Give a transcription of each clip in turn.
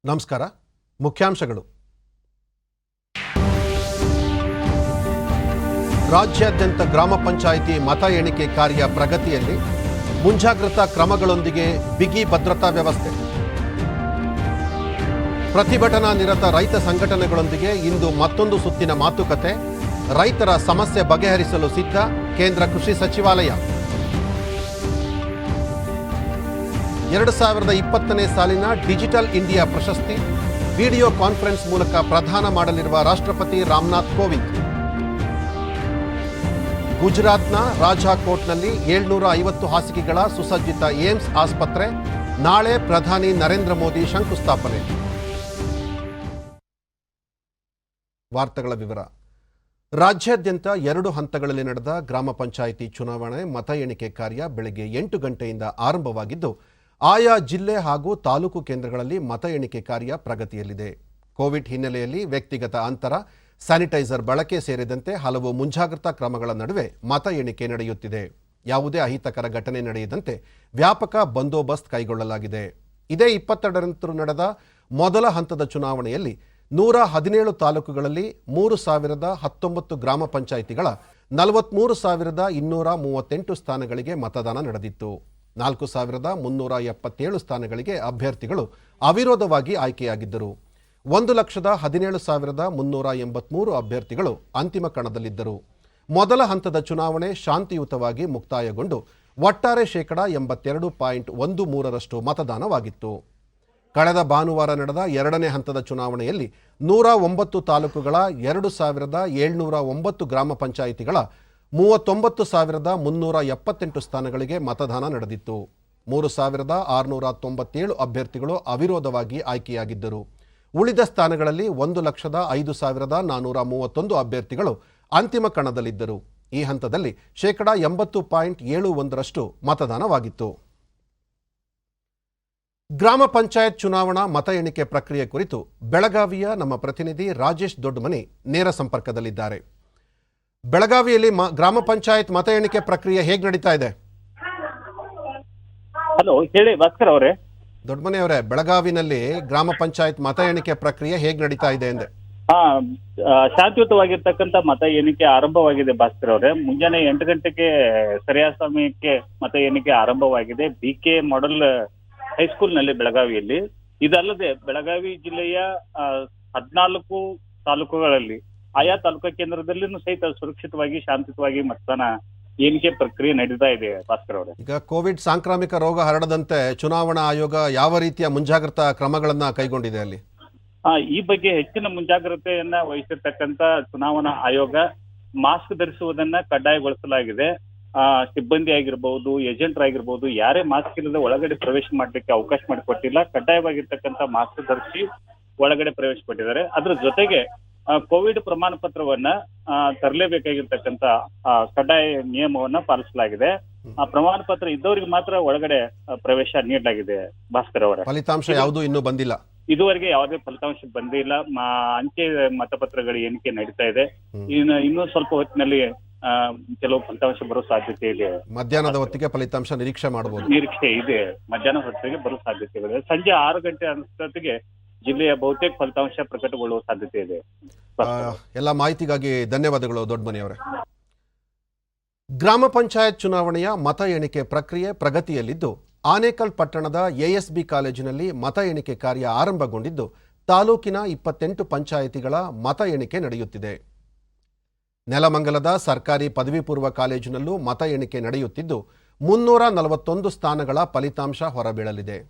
ನಮಸ್ಕಾರ. ಮುಖ್ಯಾಂಶಗಳು. ರಾಜ್ಯಾದ್ಯಂತ ಗ್ರಾಮ ಪಂಚಾಯಿತಿ ಮತ ಎಣಿಕೆ ಕಾರ್ಯ ಪ್ರಗತಿಯಲ್ಲಿ ಮುಂಜಾಗ್ರತಾ ಕ್ರಮಗಳೊಂದಿಗೆ ಬಿಗಿ ಭದ್ರತಾ ವ್ಯವಸ್ಥೆ. ಪ್ರತಿಭಟನಾ ನಿರತ ರೈತ ಸಂಘಟನೆಗಳೊಂದಿಗೆ ಇಂದು ಮತ್ತೊಂದು ಸುತ್ತಿನ ಮಾತುಕತೆ. ರೈತರ ಸಮಸ್ಯೆ ಬಗೆಹರಿಸಲು ಸಿದ್ಧ ಕೇಂದ್ರ ಕೃಷಿ ಸಚಿವಾಲಯ. 2020ನೇ ಸಾಲಿನ ಡಿಜಿಟಲ್ ಇಂಡಿಯಾ ಪ್ರಶಸ್ತಿ ವಿಡಿಯೋ ಕಾನ್ಫರೆನ್ಸ್ ಮೂಲಕ ಪ್ರದಾನ ಮಾಡಲಿರುವ ರಾಷ್ಟ್ರಪತಿ ರಾಮನಾಥ್ ಕೋವಿಂದ್. ಗುಜರಾತ್ನ ರಾಜಾಕೋಟ್ನಲ್ಲಿ 750 ಹಾಸಿಗೆಗಳ ಸುಸಜ್ಜಿತ ಏಮ್ಸ್ ಆಸ್ಪತ್ರೆ. ನಾಳೆ ಪ್ರಧಾನಿ ನರೇಂದ್ರ ಮೋದಿ ಶಂಕುಸ್ಥಾಪನೆ. ವಾರ್ತೆಗಳ ವಿವರ. ರಾಜ್ಯಾದ್ಯಂತ 2 ಹಂತಗಳಲ್ಲಿ ನಡೆದ ಗ್ರಾಮ ಪಂಚಾಯಿತಿ ಚುನಾವಣೆ ಮತ ಎಣಿಕೆ ಕಾರ್ಯ ಬೆಳಗ್ಗೆ 8 ಗಂಟೆಯಿಂದ ಆರಂಭವಾಗಿದ್ದು, ಆಯಾ ಜಿಲ್ಲೆ ಹಾಗೂ ತಾಲೂಕು ಕೇಂದ್ರಗಳಲ್ಲಿ ಮತ ಎಣಿಕೆ ಕಾರ್ಯ ಪ್ರಗತಿಯಲ್ಲಿದೆ. ಕೋವಿಡ್ ಹಿನ್ನೆಲೆಯಲ್ಲಿ ವ್ಯಕ್ತಿಗತ ಅಂತರ, ಸ್ಯಾನಿಟೈಸರ್ ಬಳಕೆ ಸೇರಿದಂತೆ ಹಲವು ಮುಂಜಾಗ್ರತಾ ಕ್ರಮಗಳ ನಡುವೆ ಮತ ಎಣಿಕೆ ನಡೆಯುತ್ತಿದೆ. ಯಾವುದೇ ಅಹಿತಕರ ಘಟನೆ ನಡೆಯದಂತೆ ವ್ಯಾಪಕ ಬಂದೋಬಸ್ತ್ ಕೈಗೊಳ್ಳಲಾಗಿದೆ. ಇದೇ 22ರಂದು ನಡೆದ ಮೊದಲ ಹಂತದ ಚುನಾವಣೆಯಲ್ಲಿ 117 ತಾಲೂಕುಗಳಲ್ಲಿ 3019 ಗ್ರಾಮ ಪಂಚಾಯಿತಿಗಳ 43,238 ಸ್ಥಾನಗಳಿಗೆ ಮತದಾನ ನಡೆದಿತ್ತು. 4,377 ಸ್ಥಾನಗಳಿಗೆ ಅಭ್ಯರ್ಥಿಗಳು ಅವಿರೋಧವಾಗಿ ಆಯ್ಕೆಯಾಗಿದ್ದರು. 1,17,383 ಅಭ್ಯರ್ಥಿಗಳು ಅಂತಿಮ ಕಣದಲ್ಲಿದ್ದರು. ಮೊದಲ ಹಂತದ ಚುನಾವಣೆ ಶಾಂತಿಯುತವಾಗಿ ಮುಕ್ತಾಯಗೊಂಡು ಒಟ್ಟಾರೆ 82.13% ಮತದಾನವಾಗಿತ್ತು. ಕಳೆದ ಭಾನುವಾರ ನಡೆದ 2ನೇ ಹಂತದ ಚುನಾವಣೆಯಲ್ಲಿ 109 ತಾಲೂಕುಗಳ 2,709 ಗ್ರಾಮ ಪಂಚಾಯಿತಿಗಳ 39,378 ಸ್ಥಾನಗಳಿಗೆ ಮತದಾನ ನಡೆದಿತ್ತು. 3,697 ಅಭ್ಯರ್ಥಿಗಳು ಅವಿರೋಧವಾಗಿ ಆಯ್ಕೆಯಾಗಿದ್ದರು. ಉಳಿದ ಸ್ಥಾನಗಳಲ್ಲಿ 1,05,431 ಅಭ್ಯರ್ಥಿಗಳು ಅಂತಿಮ ಕಣದಲ್ಲಿದ್ದರು. ಈ ಹಂತದಲ್ಲಿ 80.71% ಮತದಾನವಾಗಿತ್ತು. ಗ್ರಾಮ ಪಂಚಾಯತ್ ಚುನಾವಣಾ ಮತ ಎಣಿಕೆ ಪ್ರಕ್ರಿಯೆ ಕುರಿತು ಬೆಳಗಾವಿಯ ನಮ್ಮ ಪ್ರತಿನಿಧಿ ರಾಜೇಶ್ ದೊಡ್ಡಮನಿ ನೇರ ಸಂಪರ್ಕದಲ್ಲಿದ್ದಾರೆ. ಬೆಳಗಾವಿಯಲ್ಲಿ ಗ್ರಾಮ ಪಂಚಾಯತ್ ಮತ ಎಣಿಕೆ ಪ್ರಕ್ರಿಯೆ ಹೇಗೆ ನಡೀತಾ ಇದೆ? ಹಲೋ, ಹೇಳಿ ಭಾಸ್ಕರ್ ಅವರೇ. ದೊಡ್ಡಮನಿ ಅವರೇ, ಬೆಳಗಾವಿನಲ್ಲಿ ಗ್ರಾಮ ಪಂಚಾಯತ್ ಮತ ಎಣಿಕೆ ಪ್ರಕ್ರಿಯೆ ಹೇಗೆ ನಡೀತಾ ಇದೆ ಎಂದೆ? ಶಾಂತಿಯುತವಾಗಿರ್ತಕ್ಕಂಥ ಮತ ಎಣಿಕೆ ಆರಂಭವಾಗಿದೆ ಭಾಸ್ಕರ್ ಅವರೇ. ಮುಂಜಾನೆ 8 ಗಂಟೆಗೆ ಸರಿಯಾದ ಸಮಯಕ್ಕೆ ಮತ ಎಣಿಕೆ ಆರಂಭವಾಗಿದೆ. BK ಮಾಡೆಲ್ ಹೈಸ್ಕೂಲ್ ನಲ್ಲಿ ಬೆಳಗಾವಿಯಲ್ಲಿ. ಇದಲ್ಲದೆ ಬೆಳಗಾವಿ ಜಿಲ್ಲೆಯ 14 ತಾಲೂಕುಗಳಲ್ಲಿ ಆಯಾ ತಾಲೂಕಾ ಕೇಂದ್ರದಲ್ಲಿನೂ ಸಹಿತ ಸುರಕ್ಷಿತವಾಗಿ ಶಾಂತಿಯುತವಾಗಿ ಮತದಾನ ಎಣಿಕೆ ಪ್ರಕ್ರಿಯೆ ನಡೀತಾ ಇದೆ ಭಾಸ್ಕರ್ ಅವರೇ. ಈಗ ಕೋವಿಡ್ ಸಾಂಕ್ರಾಮಿಕ ರೋಗ ಹರಡದಂತೆ ಚುನಾವಣಾ ಆಯೋಗ ಯಾವ ರೀತಿಯ ಮುಂಜಾಗ್ರತಾ ಕ್ರಮಗಳನ್ನ ಕೈಗೊಂಡಿದೆ ಅಲ್ಲಿ? ಈ ಬಗ್ಗೆ ಹೆಚ್ಚಿನ ಮುಂಜಾಗ್ರತೆಯನ್ನ ವಹಿಸಿರ್ತಕ್ಕಂಥ ಚುನಾವಣಾ ಆಯೋಗ ಮಾಸ್ಕ್ ಧರಿಸುವುದನ್ನ ಕಡ್ಡಾಯಗೊಳಿಸಲಾಗಿದೆ. ಸಿಬ್ಬಂದಿ ಆಗಿರ್ಬಹುದು, ಏಜೆಂಟ್ ಆಗಿರ್ಬಹುದು, ಯಾರೇ ಮಾಸ್ಕ್ ಇಲ್ಲದೆ ಒಳಗಡೆ ಪ್ರವೇಶ ಮಾಡ್ಲಿಕ್ಕೆ ಅವಕಾಶ ಮಾಡಿಕೊಟ್ಟಿಲ್ಲ. ಕಡ್ಡಾಯವಾಗಿರ್ತಕ್ಕಂಥ ಮಾಸ್ಕ್ ಧರಿಸಿ ಒಳಗಡೆ ಪ್ರವೇಶ ಪಟ್ಟಿದ್ದಾರೆ. ಅದ್ರ ಜೊತೆಗೆ ಕೋವಿಡ್ ಪ್ರಮಾಣ ಪತ್ರವನ್ನ ತರಲೇಬೇಕಾಗಿರ್ತಕ್ಕಂಥ ಕಡ್ಡಾಯ ನಿಯಮವನ್ನ ಪಾಲಿಸಲಾಗಿದೆ. ಆ ಪ್ರಮಾಣ ಪತ್ರ ಇದ್ದವರಿಗೆ ಮಾತ್ರ ಒಳಗಡೆ ಪ್ರವೇಶ ನೀಡಲಾಗಿದೆ ಭಾಸ್ಕರ್ ಅವರ. ಫಲಿತಾಂಶ ಯಾವುದೂ ಇನ್ನೂ ಬಂದಿಲ್ಲ. ಇದುವರೆಗೆ ಯಾವುದೇ ಫಲಿತಾಂಶ ಬಂದಿಲ್ಲ. ಅಂಚೆ ಮತಪತ್ರಗಳ ಎಣಿಕೆ ನಡೀತಾ ಇದೆ. ಇನ್ನೂ ಸ್ವಲ್ಪ ಹೊತ್ತಿನಲ್ಲಿ ಕೆಲವು ಫಲಿತಾಂಶ ಬರೋ ಸಾಧ್ಯತೆ ಇದೆ. ಮಧ್ಯಾಹ್ನದ ಹೊತ್ತಿಗೆ ಫಲಿತಾಂಶ ನಿರೀಕ್ಷೆ ಮಾಡಬಹುದು. ನಿರೀಕ್ಷೆ ಇದೆ. ಮಧ್ಯಾಹ್ನ ಹೊತ್ತಿಗೆ ಬರೋ ಸಾಧ್ಯತೆ ಇದೆ. ಸಂಜೆ 6 ಗಂಟೆ ಅಷ್ಟೊತ್ತಿಗೆ ಜಿಲ್ಲೆಯ ಬಹುತೇಕ ಫಲಿತಾಂಶ ಪ್ರಕಟಗೊಳ್ಳುವ ಸಾಧ್ಯತೆ ಇದೆ. ಎಲ್ಲ ಮಾಹಿತಿಗಾಗಿ ಧನ್ಯವಾದಗಳು ದೊಡ್ಡಮನಿ ಅವರೇ. ಗ್ರಾಮ ಪಂಚಾಯತ್ ಚುನಾವಣೆಯ ಮತ ಎಣಿಕೆ ಪ್ರಕ್ರಿಯೆ ಪ್ರಗತಿಯಲ್ಲಿದ್ದು, ಆನೇಕಲ್ ಪಟ್ಟಣದ ASB ಕಾಲೇಜಿನಲ್ಲಿ ಮತ ಎಣಿಕೆ ಕಾರ್ಯ ಆರಂಭಗೊಂಡಿದ್ದು, ತಾಲೂಕಿನ 28 ಪಂಚಾಯಿತಿಗಳ ಮತ ಎಣಿಕೆ ನಡೆಯುತ್ತಿದೆ. ನೆಲಮಂಗಲದ ಸರ್ಕಾರಿ ಪದವಿ ಪೂರ್ವ ಕಾಲೇಜಿನಲ್ಲೂ ಮತ ಎಣಿಕೆ ನಡೆಯುತ್ತಿದ್ದು, 341 ಸ್ಥಾನಗಳ ಫಲಿತಾಂಶ ಹೊರಬೀಳಲಿದೆ.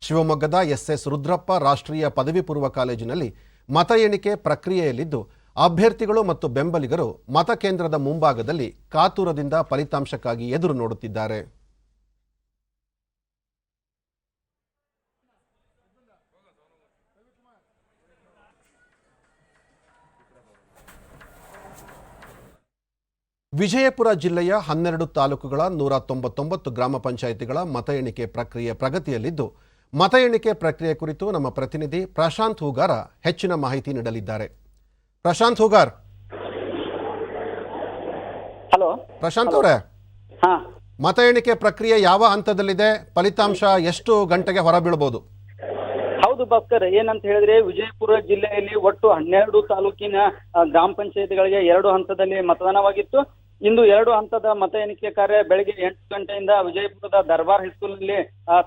ಶಿವಮೊಗ್ಗದ SS ರುದ್ರಪ್ಪ ರಾಷ್ಟ್ರೀಯ ಪದವಿ ಪೂರ್ವ ಕಾಲೇಜಿನಲ್ಲಿ ಮತ ಎಣಿಕೆ ಪ್ರಕ್ರಿಯೆಯಲ್ಲಿದ್ದು, ಅಭ್ಯರ್ಥಿಗಳು ಮತ್ತು ಬೆಂಬಲಿಗರು ಮತಕೇಂದ್ರದ ಮುಂಭಾಗದಲ್ಲಿ ಕಾತುರದಿಂದ ಫಲಿತಾಂಶಕ್ಕಾಗಿ ಎದುರು ನೋಡುತ್ತಿದ್ದಾರೆ. ವಿಜಯಪುರ ಜಿಲ್ಲೆಯ 12 ತಾಲೂಕುಗಳ 199 ಗ್ರಾಮ ಪಂಚಾಯಿತಿಗಳ ಮತ ಎಣಿಕೆ ಪ್ರಕ್ರಿಯೆ ಪ್ರಗತಿಯಲ್ಲಿದ್ದು, ಮತ ಎಣಿಕೆ ಪ್ರಕ್ರಿಯೆ ಕುರಿತು ನಮ್ಮ ಪ್ರತಿನಿಧಿ ಪ್ರಶಾಂತ್ ಹೂಗಾರ ಹೆಚ್ಚಿನ ಮಾಹಿತಿ ನೀಡಲಿದ್ದಾರೆ. ಪ್ರಶಾಂತ್ ಹೂಗಾರ್. ಹಲೋ ಪ್ರಶಾಂತ್ ಅವರೇ, ಮತ ಎಣಿಕೆ ಪ್ರಕ್ರಿಯೆ ಯಾವ ಹಂತದಲ್ಲಿದೆ? ಫಲಿತಾಂಶ ಎಷ್ಟು ಗಂಟೆಗೆ ಹೊರಬೀಳಬಹುದು? ಹೌದು ಹೌದು ಭಾಸ್ಕರ್, ಏನಂತ ಹೇಳಿದ್ರೆ ವಿಜಯಪುರ ಜಿಲ್ಲೆಯಲ್ಲಿ ಒಟ್ಟು 12 ತಾಲೂಕಿನ ಗ್ರಾಮ ಪಂಚಾಯತ್ಗಳಿಗೆ 2 ಹಂತದಲ್ಲಿ ಮತದಾನವಾಗಿತ್ತು. ಇಂದು 2 ಹಂತದ ಮತ ಎಣಿಕೆ ಕಾರ್ಯ ಬೆಳಗ್ಗೆ 8 ಗಂಟೆಯಿಂದ ವಿಜಯಪುರದ ದರ್ಬಾರ್ ಹೈಸ್ಕೂಲ್ನಲ್ಲಿ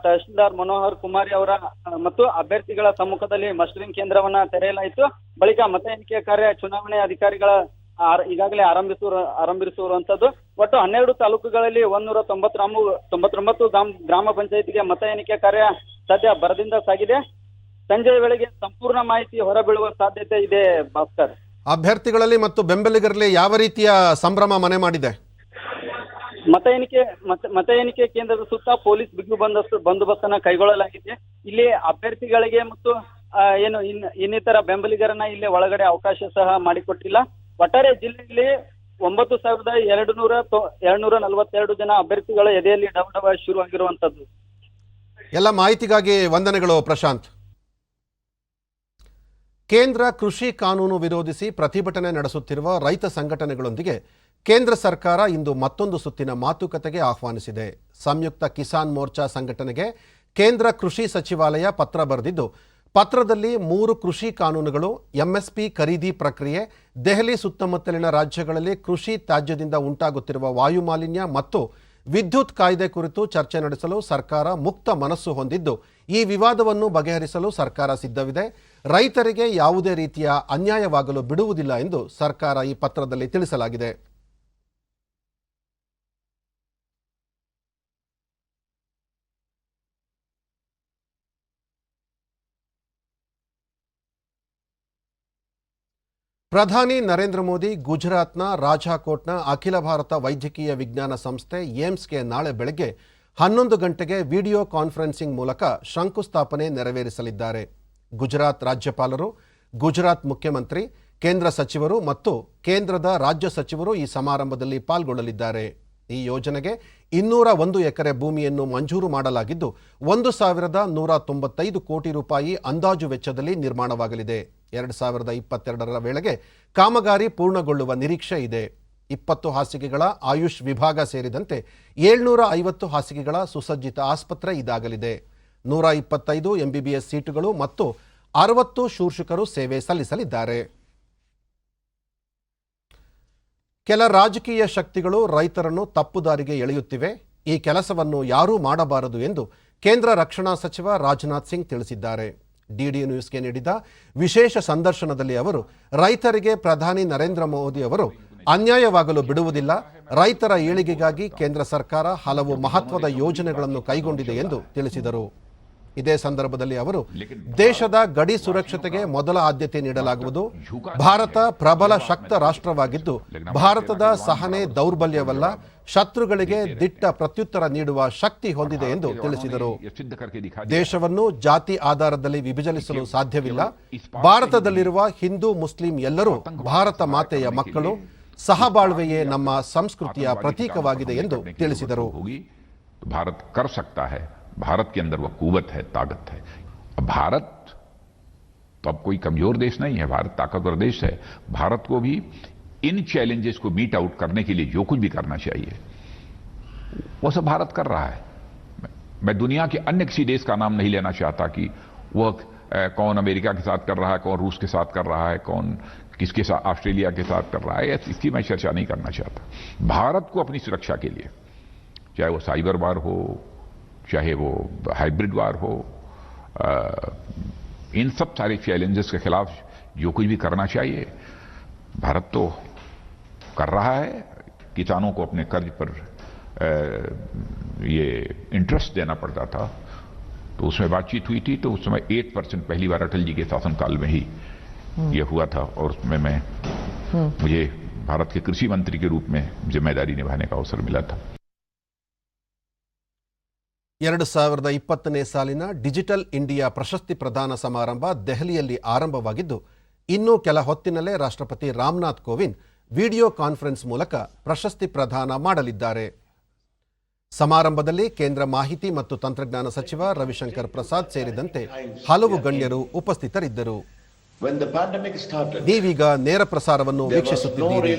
ತಹಶೀಲ್ದಾರ್ ಮನೋಹರ್ ಕುಮಾರಿ ಅವರ ಮತ್ತು ಅಭ್ಯರ್ಥಿಗಳ ಸಮ್ಮುಖದಲ್ಲಿ ಮಸ್ಟರಿಂಗ್ ಕೇಂದ್ರವನ್ನ ತೆರೆಯಲಾಯಿತು. ಬಳಿಕ ಮತ ಎಣಿಕೆ ಕಾರ್ಯ ಚುನಾವಣೆ ಅಧಿಕಾರಿಗಳ ಈಗಾಗಲೇ ಆರಂಭಿಸಿರುವಂತದ್ದು. ಒಟ್ಟು 12 ತಾಲೂಕುಗಳಲ್ಲಿ 199 ಗ್ರಾಮ ಪಂಚಾಯತಿಗೆ ಮತ ಎಣಿಕೆ ಕಾರ್ಯ ಸದ್ಯ ಭರದಿಂದ ಸಾಗಿದೆ. ಸಂಜೆ ವೇಳೆಗೆ ಸಂಪೂರ್ಣ ಮಾಹಿತಿ ಹೊರಬೀಳುವ ಸಾಧ್ಯತೆ ಇದೆ ಭಾಸ್ಕರ್. ಅಭ್ಯರ್ಥಿಗಳಲ್ಲಿ ಮತ್ತು ಬೆಂಬಲಿಗರಲ್ಲಿ ಯಾವ ರೀತಿಯ ಸಂಭ್ರಮ ಮನೆ ಮಾಡಿದೆ? ಮತ ಎಣಿಕೆ ಕೇಂದ್ರದ ಸುತ್ತ ಪೊಲೀಸ್ ಬಿಗಿ ಬಂದೋಬಸ್ತನ್ನ ಕೈಗೊಳ್ಳಲಾಗಿದೆ. ಇಲ್ಲಿ ಅಭ್ಯರ್ಥಿಗಳಿಗೆ ಮತ್ತು ಇನ್ನಿತರ ಬೆಂಬಲಿಗರನ್ನ ಇಲ್ಲಿ ಒಳಗಡೆ ಅವಕಾಶ ಸಹ ಮಾಡಿಕೊಟ್ಟಿಲ್ಲ. ಒಟ್ಟಾರೆ ಜಿಲ್ಲೆಯಲ್ಲಿ 9,242 ಜನ ಅಭ್ಯರ್ಥಿಗಳ ಎದೆಯಲ್ಲಿ ಡವಡವ ಶುರುವಾಗಿರುವಂತದ್ದು. ಎಲ್ಲ ಮಾಹಿತಿಗಾಗಿ ವಂದನೆಗಳು ಪ್ರಶಾಂತ್. ಕೇಂದ್ರ ಕೃಷಿ ಕಾನೂನು ವಿರೋಧಿಸಿ ಪ್ರತಿಭಟನೆ ನಡೆಸುತ್ತಿರುವ ರೈತ ಸಂಘಟನೆಗಳೊಂದಿಗೆ ಕೇಂದ್ರ ಸರ್ಕಾರ ಇಂದು ಮತ್ತೊಂದು ಸುತ್ತಿನ ಮಾತುಕತೆಗೆ ಆಹ್ವಾನಿಸಿದೆ. ಸಂಯುಕ್ತ ಕಿಸಾನ್ ಮೋರ್ಚಾ ಸಂಘಟನೆಗೆ ಕೇಂದ್ರ ಕೃಷಿ ಸಚಿವಾಲಯ ಪತ್ರ ಬರೆದಿದ್ದು, ಪತ್ರದಲ್ಲಿ 3 ಕೃಷಿ ಕಾನೂನುಗಳು, ಎಂಎಸ್ಪಿ ಖರೀದಿ ಪ್ರಕ್ರಿಯೆ, ದೆಹಲಿ ಸುತ್ತಮುತ್ತಲಿನ ರಾಜ್ಯಗಳಲ್ಲಿ ಕೃಷಿ ತ್ಯಾಜ್ಯದಿಂದ ಉಂಟಾಗುತ್ತಿರುವ ವಾಯುಮಾಲಿನ್ಯ ಮತ್ತು ವಿದ್ಯುತ್ ಕಾಯ್ದೆ ಕುರಿತು ಚರ್ಚೆ ನಡೆಸಲು ಸರ್ಕಾರ ಮುಕ್ತ ಮನಸ್ಸು ಹೊಂದಿದ್ದು, ಈ ವಿವಾದವನ್ನು ಬಗೆಹರಿಸಲು ಸರ್ಕಾರ ಸಿದ್ಧವಿದೆ. ರೈತರಿಗೆ ಯಾವುದೇ ರೀತಿಯ ಅನ್ಯಾಯವಾಗಲು ಬಿಡುವುದಿಲ್ಲ ಎಂದು ಸರ್ಕಾರ ಈ ಪತ್ರದಲ್ಲಿ ತಿಳಿಸಲಾಗಿದೆ. ಪ್ರಧಾನಿ ನರೇಂದ್ರ ಮೋದಿ ಗುಜರಾತ್ನ ರಾಜಾಕೋಟ್ನ ಅಖಿಲ ಭಾರತ ವೈದ್ಯಕೀಯ ವಿಜ್ಞಾನ ಸಂಸ್ಥೆ ಏಮ್ಸ್ಗೆ ನಾಳೆ ಬೆಳಗ್ಗೆ 11 ಗಂಟೆಗೆ ವಿಡಿಯೋ ಕಾನ್ಫರೆನ್ಸಿಂಗ್ ಮೂಲಕ ಶಂಕುಸ್ಥಾಪನೆ ನೆರವೇರಿಸಲಿದ್ದಾರೆ. ಗುಜರಾತ್ ರಾಜ್ಯಪಾಲರು, ಗುಜರಾತ್ ಮುಖ್ಯಮಂತ್ರಿ, ಕೇಂದ್ರ ಸಚಿವರು ಮತ್ತು ಕೇಂದ್ರದ ರಾಜ್ಯ ಸಚಿವರು ಈ ಸಮಾರಂಭದಲ್ಲಿ ಪಾಲ್ಗೊಳ್ಳಲಿದ್ದಾರೆ. ಈ ಯೋಜನೆಗೆ 201 ಎಕರೆ ಭೂಮಿಯನ್ನು ಮಂಜೂರು ಮಾಡಲಾಗಿದ್ದು 1,195 ಕೋಟಿ ರೂಪಾಯಿ ಅಂದಾಜು ವೆಚ್ಚದಲ್ಲಿ ನಿರ್ಮಾಣವಾಗಲಿದೆ. 2022ರ ವೇಳೆಗೆ ಕಾಮಗಾರಿ ಪೂರ್ಣಗೊಳ್ಳುವ ನಿರೀಕ್ಷೆ ಇದೆ. 20 ಹಾಸಿಗೆಗಳ ಆಯುಷ್ ವಿಭಾಗ ಸೇರಿದಂತೆ 750 ಹಾಸಿಗೆಗಳ ಸುಸಜ್ಜಿತ ಆಸ್ಪತ್ರೆ ಇದಾಗಲಿದೆ. 125 ಎಂಬಿಬಿಎಸ್ ಸೀಟುಗಳು ಮತ್ತು 60 ಶೂರ್ಷಕರು ಸೇವೆ ಸಲ್ಲಿಸಲಿದ್ದಾರೆ. ಕೆಲ ರಾಜಕೀಯ ಶಕ್ತಿಗಳು ರೈತರನ್ನು ತಪ್ಪುದಾರಿಗೆ ಎಳೆಯುತ್ತಿವೆ. ಈ ಕೆಲಸವನ್ನು ಯಾರೂ ಮಾಡಬಾರದು ಎಂದು ಕೇಂದ್ರ ರಕ್ಷಣಾ ಸಚಿವ ರಾಜನಾಥ್ ಸಿಂಗ್ ತಿಳಿಸಿದ್ದಾರೆ. ಡಿಡಿ ನ್ಯೂಸ್ಗೆ ನೀಡಿದ ವಿಶೇಷ ಸಂದರ್ಶನದಲ್ಲಿ ಅವರು ರೈತರಿಗೆ ಪ್ರಧಾನಿ ನರೇಂದ್ರ ಮೋದಿ ಅವರು ಅನ್ಯಾಯವಾಗಲು ಬಿಡುವುದಿಲ್ಲ, ರೈತರ ಏಳಿಗೆಗಾಗಿ ಕೇಂದ್ರ ಸರ್ಕಾರ ಹಲವು ಮಹತ್ವದ ಯೋಜನೆಗಳನ್ನು ಕೈಗೊಂಡಿದೆ ಎಂದು ತಿಳಿಸಿದರು. ಇದೇ ಸಂದರ್ಭದಲ್ಲಿ ಅವರು ದೇಶದ ಗಡಿ ಸುರಕ್ಷತೆಗೆ ಮೊದಲ ಆದ್ಯತೆ ನೀಡಲಾಗುವುದು. ಭಾರತ ಪ್ರಬಲ ಶಕ್ತ ರಾಷ್ಟ್ರವಾಗಿದ್ದು ಭಾರತದ ಸಹನೆ ದೌರ್ಬಲ್ಯವಲ್ಲ, ಶತ್ರುಗಳಿಗೆ ದಿಟ್ಟ ಪ್ರತ್ಯುತ್ತರ ನೀಡುವ ಶಕ್ತಿ ಹೊಂದಿದೆ ಎಂದು ತಿಳಿಸಿದರು. ದೇಶವನ್ನು ಜಾತಿ ಆಧಾರದಲ್ಲಿ ವಿಭಜಿಸಲು ಸಾಧ್ಯವಿಲ್ಲ. ಭಾರತದಲ್ಲಿರುವ ಹಿಂದೂ ಮುಸ್ಲಿಂ ಎಲ್ಲರೂ ಭಾರತ ಮಾತೆಯ ಮಕ್ಕಳು. ಸಹಬಾಳ್ವೆಯೇ ನಮ್ಮ ಸಂಸ್ಕೃತಿಯ ಪ್ರತೀಕವಾಗಿದೆ ಎಂದು ತಿಳಿಸಿದರು. भारत कर सकता है, भारत के अंदर वह कुवत है, ताकत है. भारत तो अब कोई कमजोर देश नहीं है, भारत ताकतवर देश है. भारत को भी इन चैलेंजेस को मीट आउट करने के लिए जो कुछ भी करना चाहिए वो सब भारत कर रहा है. मैं दुनिया के अन्य किसी देश का नाम नहीं लेना चाहता कि वह कौन अमेरिका के साथ कर रहा है, कौन रूस के साथ कर रहा है, कौन किसके साथ ऑस्ट्रेलिया के साथ कर रहा है, इसकी मैं चर्चा नहीं करना चाहता. भारत को अपनी सुरक्षा के लिए, चाहे वो साइबर वार हो, चाहे वो हाइब्रिड वार हो, इन सब सारे चैलेंजेस के खिलाफ जो कुछ भी करना चाहिए भारत तो कर रहा है. किसानों को अपने कर्ज पर ये इंटरेस्ट देना पड़ता था, तो उसमें बातचीत हुई थी. तो उस समय 8% पहली बार अटल जी के शासनकाल में ही ये हुआ था, और उसमें मुझे भारत के कृषि मंत्री के रूप में जिम्मेदारी निभाने का अवसर मिला था. 2020ನೇ ಸಾಲಿನ ಡಿಜಿಟಲ್ ಇಂಡಿಯಾ ಪ್ರಶಸ್ತಿ ಪ್ರದಾನ ಸಮಾರಂಭ ದೆಹಲಿಯಲ್ಲಿ ಆರಂಭವಾಗಿದ್ದು, ಇನ್ನೂ ಕೆಲ ಹೊತ್ತಿನಲ್ಲೇ ರಾಷ್ಟ್ರಪತಿ ರಾಮನಾಥ್ ಕೋವಿಂದ್ ವಿಡಿಯೋ ಕಾನ್ಫರೆನ್ಸ್ ಮೂಲಕ ಪ್ರಶಸ್ತಿ ಪ್ರದಾನ ಮಾಡಲಿದ್ದಾರೆ. ಸಮಾರಂಭದಲ್ಲಿ ಕೇಂದ್ರ ಮಾಹಿತಿ ಮತ್ತು ತಂತ್ರಜ್ಞಾನ ಸಚಿವ ರವಿಶಂಕರ್ ಪ್ರಸಾದ್ ಸೇರಿದಂತೆ ಹಲವು ಗಣ್ಯರು ಉಪಸ್ಥಿತರಿದ್ದರು. ನೀವೀಗ ನೇರ ಪ್ರಸಾರವನ್ನು ವೀಕ್ಷಿಸುತ್ತಿದ್ದೀರಿ.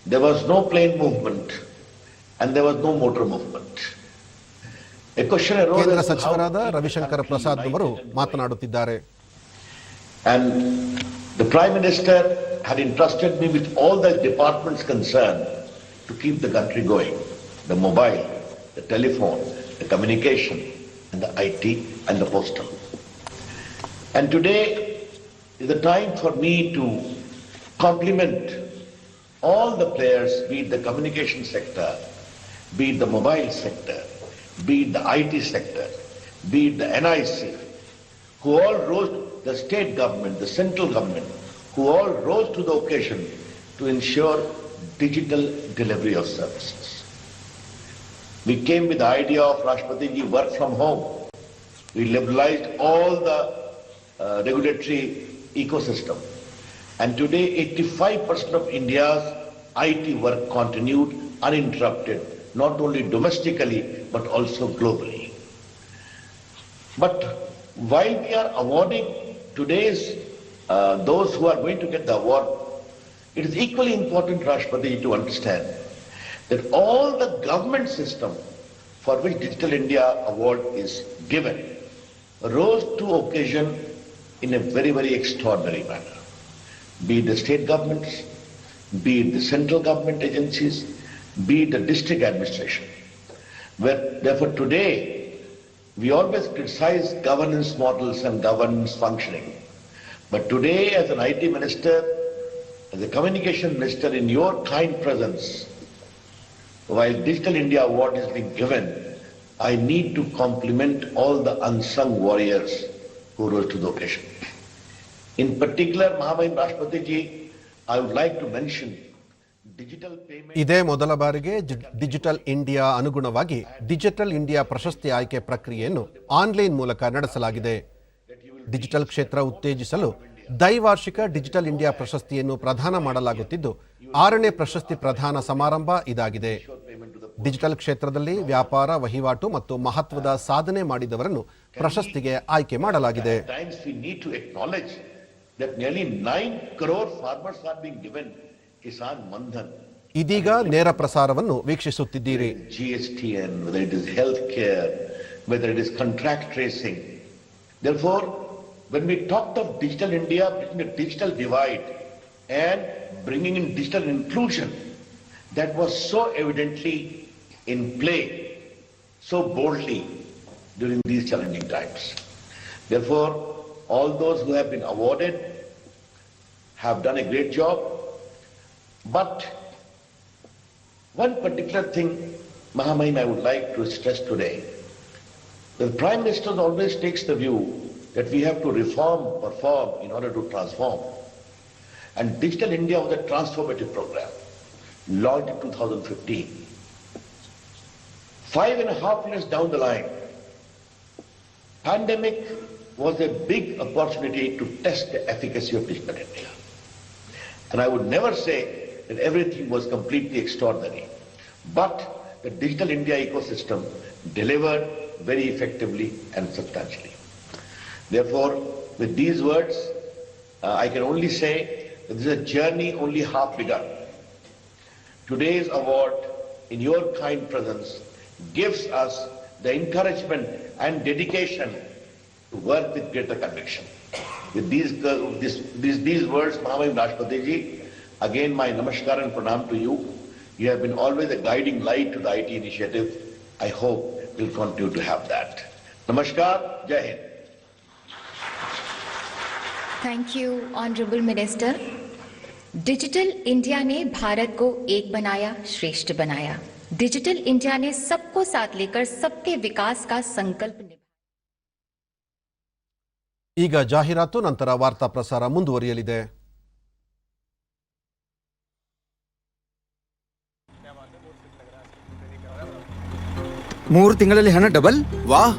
There was no plane movement and there was no motor movement. A question arose ಕೇಂದ್ರ as to how ಸಚಿವರಾದ to keep the Ravishankar country Prasad united ಅವರು and going. ಮಾತನಾಡುತ್ತಿದ್ದಾರೆ. And the Prime Minister had entrusted me with all the departments concerned to keep the country going. The mobile, the telephone, the communication, and the IT and the postal. And today is the time for me to compliment all the players, be it the communication sector, be it the mobile sector, be it the IT sector, be it the NIC, who all rose, the state government, the central government, who all rose to the occasion to ensure digital delivery of services. We came with the idea of Rashtrapati ji work from home. We liberalized all the regulatory ecosystem. And today 85% of India's IT work continued uninterrupted, not only domestically but also globally. But while we are awarding today's those who are going to get the award, it is equally important, Rashtrapati, to understand that all the government system for which Digital India Award is given rose to occasion in a very, very extraordinary manner. Be it the state governments, be it the central government agencies, be it the district administration. Therefore today, we always criticize governance models and governance functioning. But today, as an IT minister, as a communication minister, in your kind presence, while Digital India Award is being given, I need to compliment all the unsung warriors who rose to the occasion. In particular, Mahamahim Rashtrapati ji, I would like to mention digital payment. ಇದೇ ಮೊದಲ ಬಾರಿಗೆ digital India ಅನುಗುಣವಾಗಿ digital India ಪ್ರಶಸ್ತಿ ಆಯ್ಕೆ ಪ್ರಕ್ರಿಯೆಯನ್ನು online ಮೂಲಕ ನಡೆಸಲಾಗಿದೆ. Digital ಕ್ಷೇತ್ರ ಉತ್ತೇಜಿಸಲು ದ್ವೈವಾರ್ಷಿಕ ಡಿಜಿಟಲ್ ಇಂಡಿಯಾ ಪ್ರಶಸ್ತಿಯನ್ನು ಪ್ರದಾನ ಮಾಡಲಾಗುತ್ತಿದ್ದು 6ನೇ ಪ್ರಶಸ್ತಿ ಪ್ರದಾನ ಸಮಾರಂಭ ಇದಾಗಿದೆ. ಡಿಜಿಟಲ್ ಕ್ಷೇತ್ರದಲ್ಲಿ ವ್ಯಾಪಾರ ವಹಿವಾಟು ಮತ್ತು ಮಹತ್ವದ ಸಾಧನೆ ಮಾಡಿದವರನ್ನು ಪ್ರಶಸ್ತಿಗೆ ಆಯ್ಕೆ ಮಾಡಲಾಗಿದೆ. That nearly 9 crore farmers are being given Kisan Mandhan. ಇದೀಗ ನೇರ ಪ್ರಸಾರವನ್ನು ವೀಕ್ಷಿಸುತ್ತಿದ್ದೀರಿ. GSTN, whether it is healthcare, whether it is contract tracing. Therefore, when we talked of Digital India, bridging the digital divide and bringing in digital inclusion, that was so evidently in play, so boldly during these challenging times. Therefore, all those who have been awarded have done a great job. But one particular thing, Mahamahim, I would like to stress today. The Prime Minister always takes the view that we have to reform, perform in order to transform. And Digital India was a transformative program launched in 2015. 5.5 years down the line, pandemic was a big opportunity to test the efficacy of Digital India. And I would never say that everything was completely extraordinary. But the Digital India ecosystem delivered very effectively and substantially. Therefore, with these words, I can only say that this is a journey only half begun. Today's award, in your kind presence, gives us the encouragement and dedication to work with greater conviction. With these words, Mahamahim Rashtrapati ji, again my namaskar and pranam to you. You have been always a guiding light to the IT initiative. I hope we'll continue to have that. Namaskar, Jai Hind. Thank you, Honorable Minister. Digital India ने भारत को एक बनाया, श्रेष्ठ बनाया. Digital India ने सबको साथ लेकर सबके विकास का संकल्प निभाया. ಈಗ ಜಾಹೀರಾತು ನಂತರ ವಾರ್ತಾ ಪ್ರಸಾರ ಮುಂದುವರಿಯಲಿದೆ. ಮೂರು ತಿಂಗಳಲ್ಲಿ ಹಣ ಡಬಲ್. ವಾಹ್,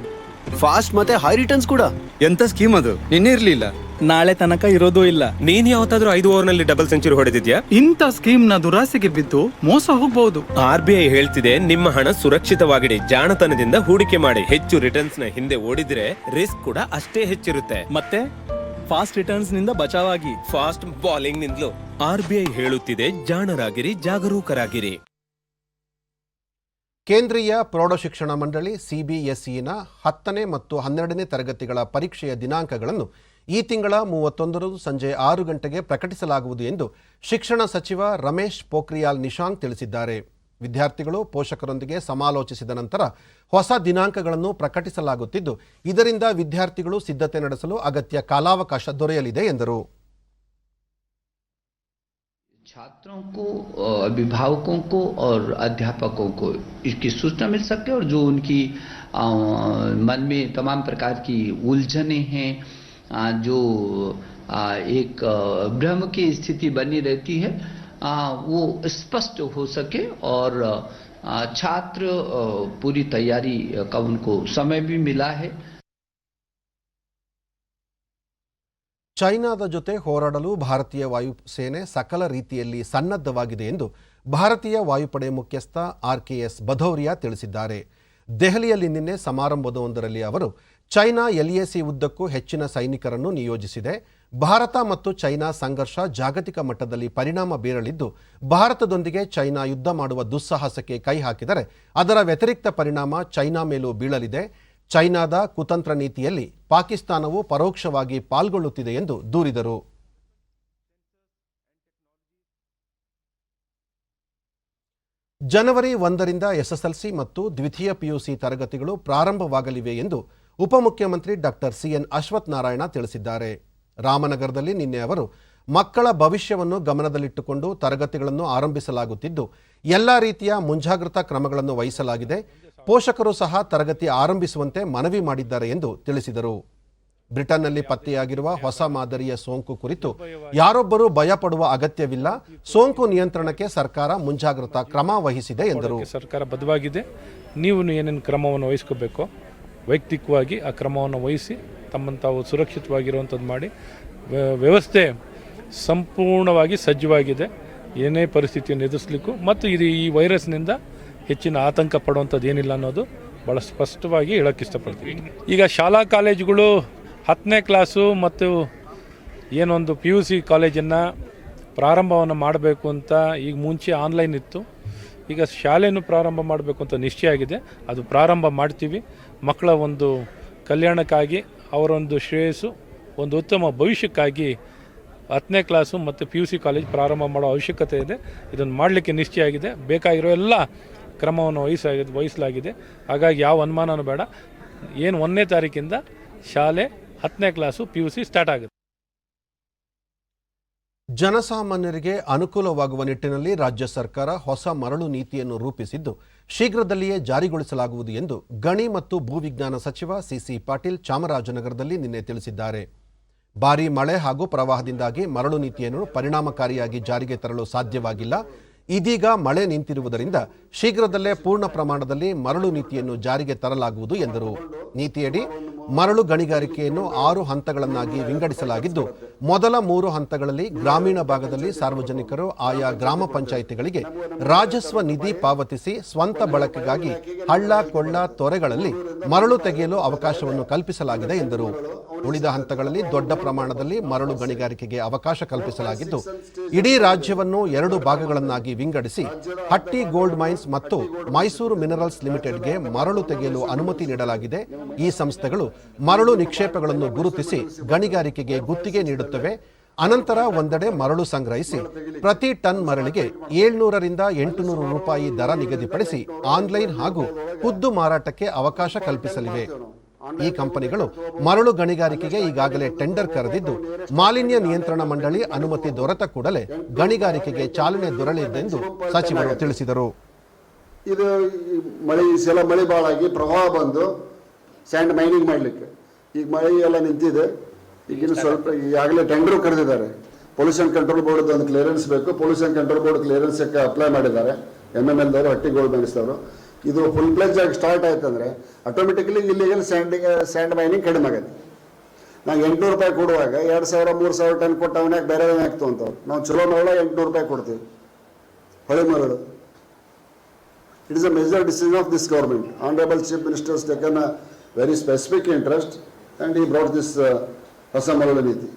ಫಾಸ್ಟ್ ಮತ್ತೆ ಹೈ ರಿಟರ್ನ್ಸ್ ಕೂಡ. ಎಂತ ಸ್ಕೀಮ್ ಅದು? ನಿನ್ನೆ ಇರ್ಲಿಲ್ಲ, ನಾಳೆ ತನಕ ಇರೋದೂ ಇಲ್ಲ. ನೀನ್ ಯಾವತ್ತಾದ್ರೂ 5 ಓವರ್ನಲ್ಲಿ ಡಬಲ್ ಸೆಂಚುರಿ ಹೊಡೆದಿದ್ಯಾ? ಇಂಥ ಸ್ಕೀಮ್ ನ ದುರಾಸೆಗೆ ಬಿದ್ದು ಮೋಸ ಹೋಗಬಹುದು. RBI ಹೇಳ್ತಿದೆ, ನಿಮ್ಮ ಹಣ ಸುರಕ್ಷಿತವಾಗಿಡಿ, ಜಾಣತನದಿಂದ ಹೂಡಿಕೆ ಮಾಡಿ. ಹೆಚ್ಚು ರಿಟರ್ನ್ಸ್ ನ ಹಿಂದೆ ಓಡಿದ್ರೆ ರಿಸ್ಕ್ ಕೂಡ ಅಷ್ಟೇ ಹೆಚ್ಚಿರುತ್ತೆ. ಮತ್ತೆ ಫಾಸ್ಟ್ ರಿಟರ್ನ್ಸ್ ನಿಂದ ಬಚಾವಾಗಿ. ಫಾಸ್ಟ್ ಬಾಲಿಂಗ್ ನಿಂದಲೂ. RBI ಹೇಳುತ್ತಿದೆ, ಜಾಣರಾಗಿರಿ, ಜಾಗರೂಕರಾಗಿರಿ. ಕೇಂದ್ರೀಯ ಪ್ರೌಢಶಿಕ್ಷಣ ಮಂಡಳಿ ಸಿಬಿಎಸ್ಇನ 10ನೇ ಮತ್ತು 12ನೇ ತರಗತಿಗಳ ಪರೀಕ್ಷೆಯ ದಿನಾಂಕಗಳನ್ನು ಈ ತಿಂಗಳ 31 ಸಂಜೆ 6 ಗಂಟೆಗೆ ಪ್ರಕಟಿಸಲಾಗುವುದು ಎಂದು ಶಿಕ್ಷಣ ಸಚಿವ ರಮೇಶ್ ಪೋಖ್ರಿಯಾಲ್ ನಿಶಾಂಕ್ ತಿಳಿಸಿದ್ದಾರೆ. ವಿದ್ಯಾರ್ಥಿಗಳು ಪೋಷಕರೊಂದಿಗೆ ಸಮಾಲೋಚಿಸಿದ ನಂತರ ಹೊಸ ದಿನಾಂಕಗಳನ್ನು ಪ್ರಕಟಿಸಲಾಗುತ್ತಿದ್ದು, ಇದರಿಂದ ವಿದ್ಯಾರ್ಥಿಗಳು ಸಿದ್ಧತೆ ನಡೆಸಲು ಅಗತ್ಯ ಕಾಲಾವಕಾಶ ದೊರೆಯಲಿದೆ ಎಂದರು. छात्रों को, अभिभावकों को और अध्यापकों को इसकी सूचना मिल सके और जो उनकी मन में तमाम प्रकार की उलझने हैं, जो एक भ्रम की स्थिति बनी रहती है, वो स्पष्ट हो सके और छात्र पूरी तैयारी का उनको समय भी मिला है. ಚೈನಾದ ಜೊತೆ ಹೋರಾಡಲು ಭಾರತೀಯ ವಾಯುಸೇನೆ ಸಕಲ ರೀತಿಯಲ್ಲಿ ಸನ್ನದ್ಧವಾಗಿದೆ ಎಂದು ಭಾರತೀಯ ವಾಯುಪಡೆ ಮುಖ್ಯಸ್ಥ RKS ಭದೌರಿಯಾ ತಿಳಿಸಿದ್ದಾರೆ. ದೆಹಲಿಯಲ್ಲಿ ನಿನ್ನೆ ಸಮಾರಂಭವೊಂದರಲ್ಲಿ ಅವರು ಚೈನಾ LAC ಉದ್ದಕ್ಕೂ ಹೆಚ್ಚಿನ ಸೈನಿಕರನ್ನು ನಿಯೋಜಿಸಿದೆ. ಭಾರತ ಮತ್ತು ಚೈನಾ ಸಂಘರ್ಷ ಜಾಗತಿಕ ಮಟ್ಟದಲ್ಲಿ ಪರಿಣಾಮ ಬೀರಲಿದ್ದು, ಭಾರತದೊಂದಿಗೆ ಚೈನಾ ಯುದ್ಧ ಮಾಡುವ ದುಸ್ಸಾಹಸಕ್ಕೆ ಕೈ ಹಾಕಿದರೆ ಅದರ ವ್ಯತಿರಿಕ್ತ ಪರಿಣಾಮ ಚೈನಾ ಮೇಲೂ ಬೀಳಲಿದೆ. ಚೈನಾದ ಕುತಂತ್ರ ನೀತಿಯಲ್ಲಿ ಪಾಕಿಸ್ತಾನವು ಪರೋಕ್ಷವಾಗಿ ಪಾಲ್ಗೊಳ್ಳುತ್ತಿದೆ ಎಂದು ದೂರಿದರು. ಜನವರಿ 1ರಿಂದ SSLC ಮತ್ತು ದ್ವಿತೀಯ PUC ತರಗತಿಗಳು ಪ್ರಾರಂಭವಾಗಲಿವೆ ಎಂದು ಉಪಮುಖ್ಯಮಂತ್ರಿ ಡಾಕ್ಟರ್ CN ಅಶ್ವಥ್ ನಾರಾಯಣ ತಿಳಿಸಿದ್ದಾರೆ. ರಾಮನಗರದಲ್ಲಿ ನಿನ್ನೆ ಅವರು ಮಕ್ಕಳ ಭವಿಷ್ಯವನ್ನು ಗಮನದಲ್ಲಿಟ್ಟುಕೊಂಡು ತರಗತಿಗಳನ್ನು ಆರಂಭಿಸಲಾಗುತ್ತಿದ್ದು, ಎಲ್ಲ ರೀತಿಯ ಮುಂಜಾಗ್ರತಾ ಕ್ರಮಗಳನ್ನು ವಹಿಸಲಾಗಿದೆ. ಪೋಷಕರು ಸಹ ತರಗತಿ ಆರಂಭಿಸುವಂತೆ ಮನವಿ ಮಾಡಿದ್ದಾರೆ ಎಂದು ತಿಳಿಸಿದರು. ಬ್ರಿಟನ್ನಲ್ಲಿ ಪತ್ತೆಯಾಗಿರುವ ಹೊಸ ಮಾದರಿಯ ಸೋಂಕು ಕುರಿತು ಯಾರೊಬ್ಬರೂ ಭಯಪಡುವ ಅಗತ್ಯವಿಲ್ಲ. ಸೋಂಕು ನಿಯಂತ್ರಣಕ್ಕೆ ಸರ್ಕಾರ ಮುಂಜಾಗ್ರತಾ ಕ್ರಮ ವಹಿಸಿದೆ ಎಂದರು. ಸರ್ಕಾರ ಬದ್ಧವಾಗಿದೆ. ನೀವು ಏನೇನು ಕ್ರಮವನ್ನು ವಹಿಸ್ಕೋಬೇಕು ವೈಯಕ್ತಿಕವಾಗಿ ಆ ಕ್ರಮವನ್ನು ವಹಿಸಿ ತಮ್ಮನ್ನು ತಾವು ಸುರಕ್ಷಿತವಾಗಿರುವಂಥದ್ದು ಮಾಡಿ. ವ್ಯವಸ್ಥೆ ಸಂಪೂರ್ಣವಾಗಿ ಸಜ್ಜವಾಗಿದೆ ಏನೇ ಪರಿಸ್ಥಿತಿಯನ್ನು ಎದುರಿಸಲಿಕ್ಕೂ. ಮತ್ತು ಇದು ಈ ವೈರಸ್ನಿಂದ ಹೆಚ್ಚಿನ ಆತಂಕ ಪಡುವಂಥದ್ದು ಏನಿಲ್ಲ ಅನ್ನೋದು ಭಾಳ ಸ್ಪಷ್ಟವಾಗಿ ಹೇಳೋಕ್ಕೆ ಇಷ್ಟಪಡ್ತೀವಿ. ಈಗ ಶಾಲಾ ಕಾಲೇಜುಗಳು 10ನೇ ಕ್ಲಾಸು ಮತ್ತು ಏನೊಂದು PUC ಕಾಲೇಜನ್ನು ಪ್ರಾರಂಭವನ್ನು ಮಾಡಬೇಕು ಅಂತ ಈಗ ಮುಂಚೆ ಆನ್ಲೈನ್ ಇತ್ತು. ಈಗ ಶಾಲೆಯನ್ನು ಪ್ರಾರಂಭ ಮಾಡಬೇಕು ಅಂತ ನಿಶ್ಚಯ ಆಗಿದೆ. ಅದು ಪ್ರಾರಂಭ ಮಾಡ್ತೀವಿ. ಮಕ್ಕಳ ಒಂದು ಕಲ್ಯಾಣಕ್ಕಾಗಿ, ಅವರೊಂದು ಶ್ರೇಯಸ್ಸು, ಒಂದು ಉತ್ತಮ ಭವಿಷ್ಯಕ್ಕಾಗಿ 10ನೇ ಕ್ಲಾಸು ಮತ್ತು PUC ಕಾಲೇಜ್ ಪ್ರಾರಂಭ ಮಾಡೋ ಅವಶ್ಯಕತೆ ಇದೆ. ಇದನ್ನು ಮಾಡಲಿಕ್ಕೆ ನಿಶ್ಚಯ ಆಗಿದೆ. ಬೇಕಾಗಿರೋ ಎಲ್ಲ ಕ್ರಮವನ್ನು ವಹಿಸಲಾಗಿದೆ. ಹಾಗಾಗಿ ಯಾವ ಅನುಮಾನನೂ ಬೇಡ. ಏನು 1ನೇ ತಾರೀಕಿಂದ ಶಾಲೆ 10ನೇ ಕ್ಲಾಸು PUC ಸ್ಟಾರ್ಟ್ ಆಗುತ್ತೆ. ಜನಸಾಮಾನ್ಯರಿಗೆ ಅನುಕೂಲವಾಗುವ ನಿಟ್ಟಿನಲ್ಲಿ ರಾಜ್ಯ ಸರ್ಕಾರ ಹೊಸ ಮರಳು ನೀತಿಯನ್ನು ರೂಪಿಸಿದ್ದು, ಶೀಘ್ರದಲ್ಲಿಯೇ ಜಾರಿಗೊಳಿಸಲಾಗುವುದು ಎಂದು ಗಣಿ ಮತ್ತು ಭೂವಿಜ್ಞಾನ ಸಚಿವ CC ಪಾಟೀಲ್ ಚಾಮರಾಜನಗರದಲ್ಲಿ ನಿನ್ನೆ ತಿಳಿಸಿದ್ದಾರೆ. ಭಾರೀ ಮಳೆ ಹಾಗೂ ಪ್ರವಾಹದಿಂದಾಗಿ ಮರಳು ನೀತಿಯನ್ನು ಪರಿಣಾಮಕಾರಿಯಾಗಿ ಜಾರಿಗೆ ತರಲು ಸಾಧ್ಯವಾಗಿಲ್ಲ. ಇದೀಗ ಮಳೆ ನಿಂತಿರುವುದರಿಂದ ಶೀಘ್ರದಲ್ಲೇ ಪೂರ್ಣ ಪ್ರಮಾಣದಲ್ಲಿ ಮರಳು ನೀತಿಯನ್ನು ಜಾರಿಗೆ ತರಲಾಗುವುದು ಎಂದರು. ನೀತಿಯಡಿ ಮರಳು ಗಣಿಗಾರಿಕೆಯನ್ನು 6 ಹಂತಗಳನ್ನಾಗಿ ವಿಂಗಡಿಸಲಾಗಿದ್ದು, ಮೊದಲ 3 ಹಂತಗಳಲ್ಲಿ ಗ್ರಾಮೀಣ ಭಾಗದಲ್ಲಿ ಸಾರ್ವಜನಿಕರು ಆಯಾ ಗ್ರಾಮ ಪಂಚಾಯಿತಿಗಳಿಗೆ ರಾಜಸ್ವ ನಿಧಿ ಪಾವತಿಸಿ ಸ್ವಂತ ಬಳಕೆಗಾಗಿ ಹಳ್ಳ ಕೊಳ್ಳ ತೊರೆಗಳಲ್ಲಿ ಮರಳು ತೆಗೆಯಲು ಅವಕಾಶವನ್ನು ಕಲ್ಪಿಸಲಾಗಿದೆ ಎಂದರು. ಉಳಿದ ಹಂತಗಳಲ್ಲಿ ದೊಡ್ಡ ಪ್ರಮಾಣದಲ್ಲಿ ಮರಳು ಗಣಿಗಾರಿಕೆಗೆ ಅವಕಾಶ ಕಲ್ಪಿಸಲಾಗಿದ್ದು, ಇಡೀ ರಾಜ್ಯವನ್ನು 2 ಭಾಗಗಳನ್ನಾಗಿ ವಿಂಗಡಿಸಿ ಹಟ್ಟಿ ಗೋಲ್ಡ್ ಮೈನ್ಸ್ ಮತ್ತು ಮೈಸೂರು ಮಿನರಲ್ಸ್ ಲಿಮಿಟೆಡ್ಗೆ ಮರಳು ತೆಗೆಯಲು ಅನುಮತಿ ನೀಡಲಾಗಿದೆ. ಈ ಸಂಸ್ಥೆಗಳು ಮರಳು ನಿಕ್ಷೇಪಗಳನ್ನು ಗುರುತಿಸಿ ಗಣಿಗಾರಿಕೆಗೆ ಗುತ್ತಿಗೆ ನೀಡುತ್ತವೆ. ಅನಂತರ ಒಂದೆಡೆ ಮರಳು ಸಂಗ್ರಹಿಸಿ ಪ್ರತಿ ಟನ್ ಮರಳಿಗೆ 700 ರಿಂದ 800 ರೂಪಾಯಿ ದರ ನಿಗದಿಪಡಿಸಿ ಆನ್ಲೈನ್ ಹಾಗೂ ಖುದ್ದು ಮಾರಾಟಕ್ಕೆ ಅವಕಾಶ ಕಲ್ಪಿಸಲಿವೆ. ಈ ಕಂಪನಿಗಳು ಮರಳು ಗಣಿಗಾರಿಕೆಗೆ ಈಗಾಗಲೇ ಟೆಂಡರ್ ಕರೆದಿದ್ದು, ಮಾಲಿನ್ಯ ನಿಯಂತ್ರಣ ಮಂಡಳಿ ಅನುಮತಿ ದೊರೆತ ಕೂಡಲೇ ಗಣಿಗಾರಿಕೆಗೆ ಚಾಲನೆ ದೊರೆಯಲಿದೆಂದು ಸಚಿವರು ತಿಳಿಸಿದರು. ಇದು ಮಳೆ ಬಾಳಾಗಿ ಪ್ರವಾಹ ಬಂದು ಸ್ಯಾಂಡ್ ಮೈನಿಂಗ್ ಮಾಡಲಿಕ್ಕೆ ಈಗ ಮಳೆ ಎಲ್ಲ ನಿಂತಿದೆ. ಈಗಿನ ಸ್ವಲ್ಪ ಈಗಾಗಲೇ ಟೆಂಡರ್ ಕರೆದಿದ್ದಾರೆ. ಪೊಲ್ಯೂಷನ್ ಕಂಟ್ರೋಲ್ ಬೋರ್ಡ್ ಒಂದು ಕ್ಲಿಯರೆನ್ಸ್ ಬೇಕು. Pollution control board clearance apply ಮಾಡಿದ್ದಾರೆ. MML ದವರು, ಹಟ್ಟಿ ಗೋಲ್ಡ್ ಮೈನ್ಸ್ ಅವರು. ಇದು ಫುಲ್ ಪ್ಲೇಜ್ ಆಗಿ ಸ್ಟಾರ್ಟ್ ಆಯ್ತಂದ್ರೆ ಆಟೋಮೆಟಿಕಲಿ ಇಲ್ಲಿಗಲ್ ಸ್ಯಾಂಡ್ ಮೈನಿಂಗ್ ಕಡಿಮೆ ಆಗುತ್ತೆ. ನಾವು 800 ರೂಪಾಯಿ ಕೊಡುವಾಗ 2000-3000 ಟನ್ ಕೊಟ್ಟು ಅವನ್ಯಾಕೆ ಬೇರೆ ಆಗ್ತು ಅಂತ ನಾವು ಚಲೋ ಮರಳ 800 ರೂಪಾಯಿ ಕೊಡ್ತೀವಿ. ಹೊಳೆ ಮರಳು. It is a major decision of this government. Honorable Chief Minister has taken a very specific interest and he brought this ಹೊಸ ಮರಳು ನೀತಿ.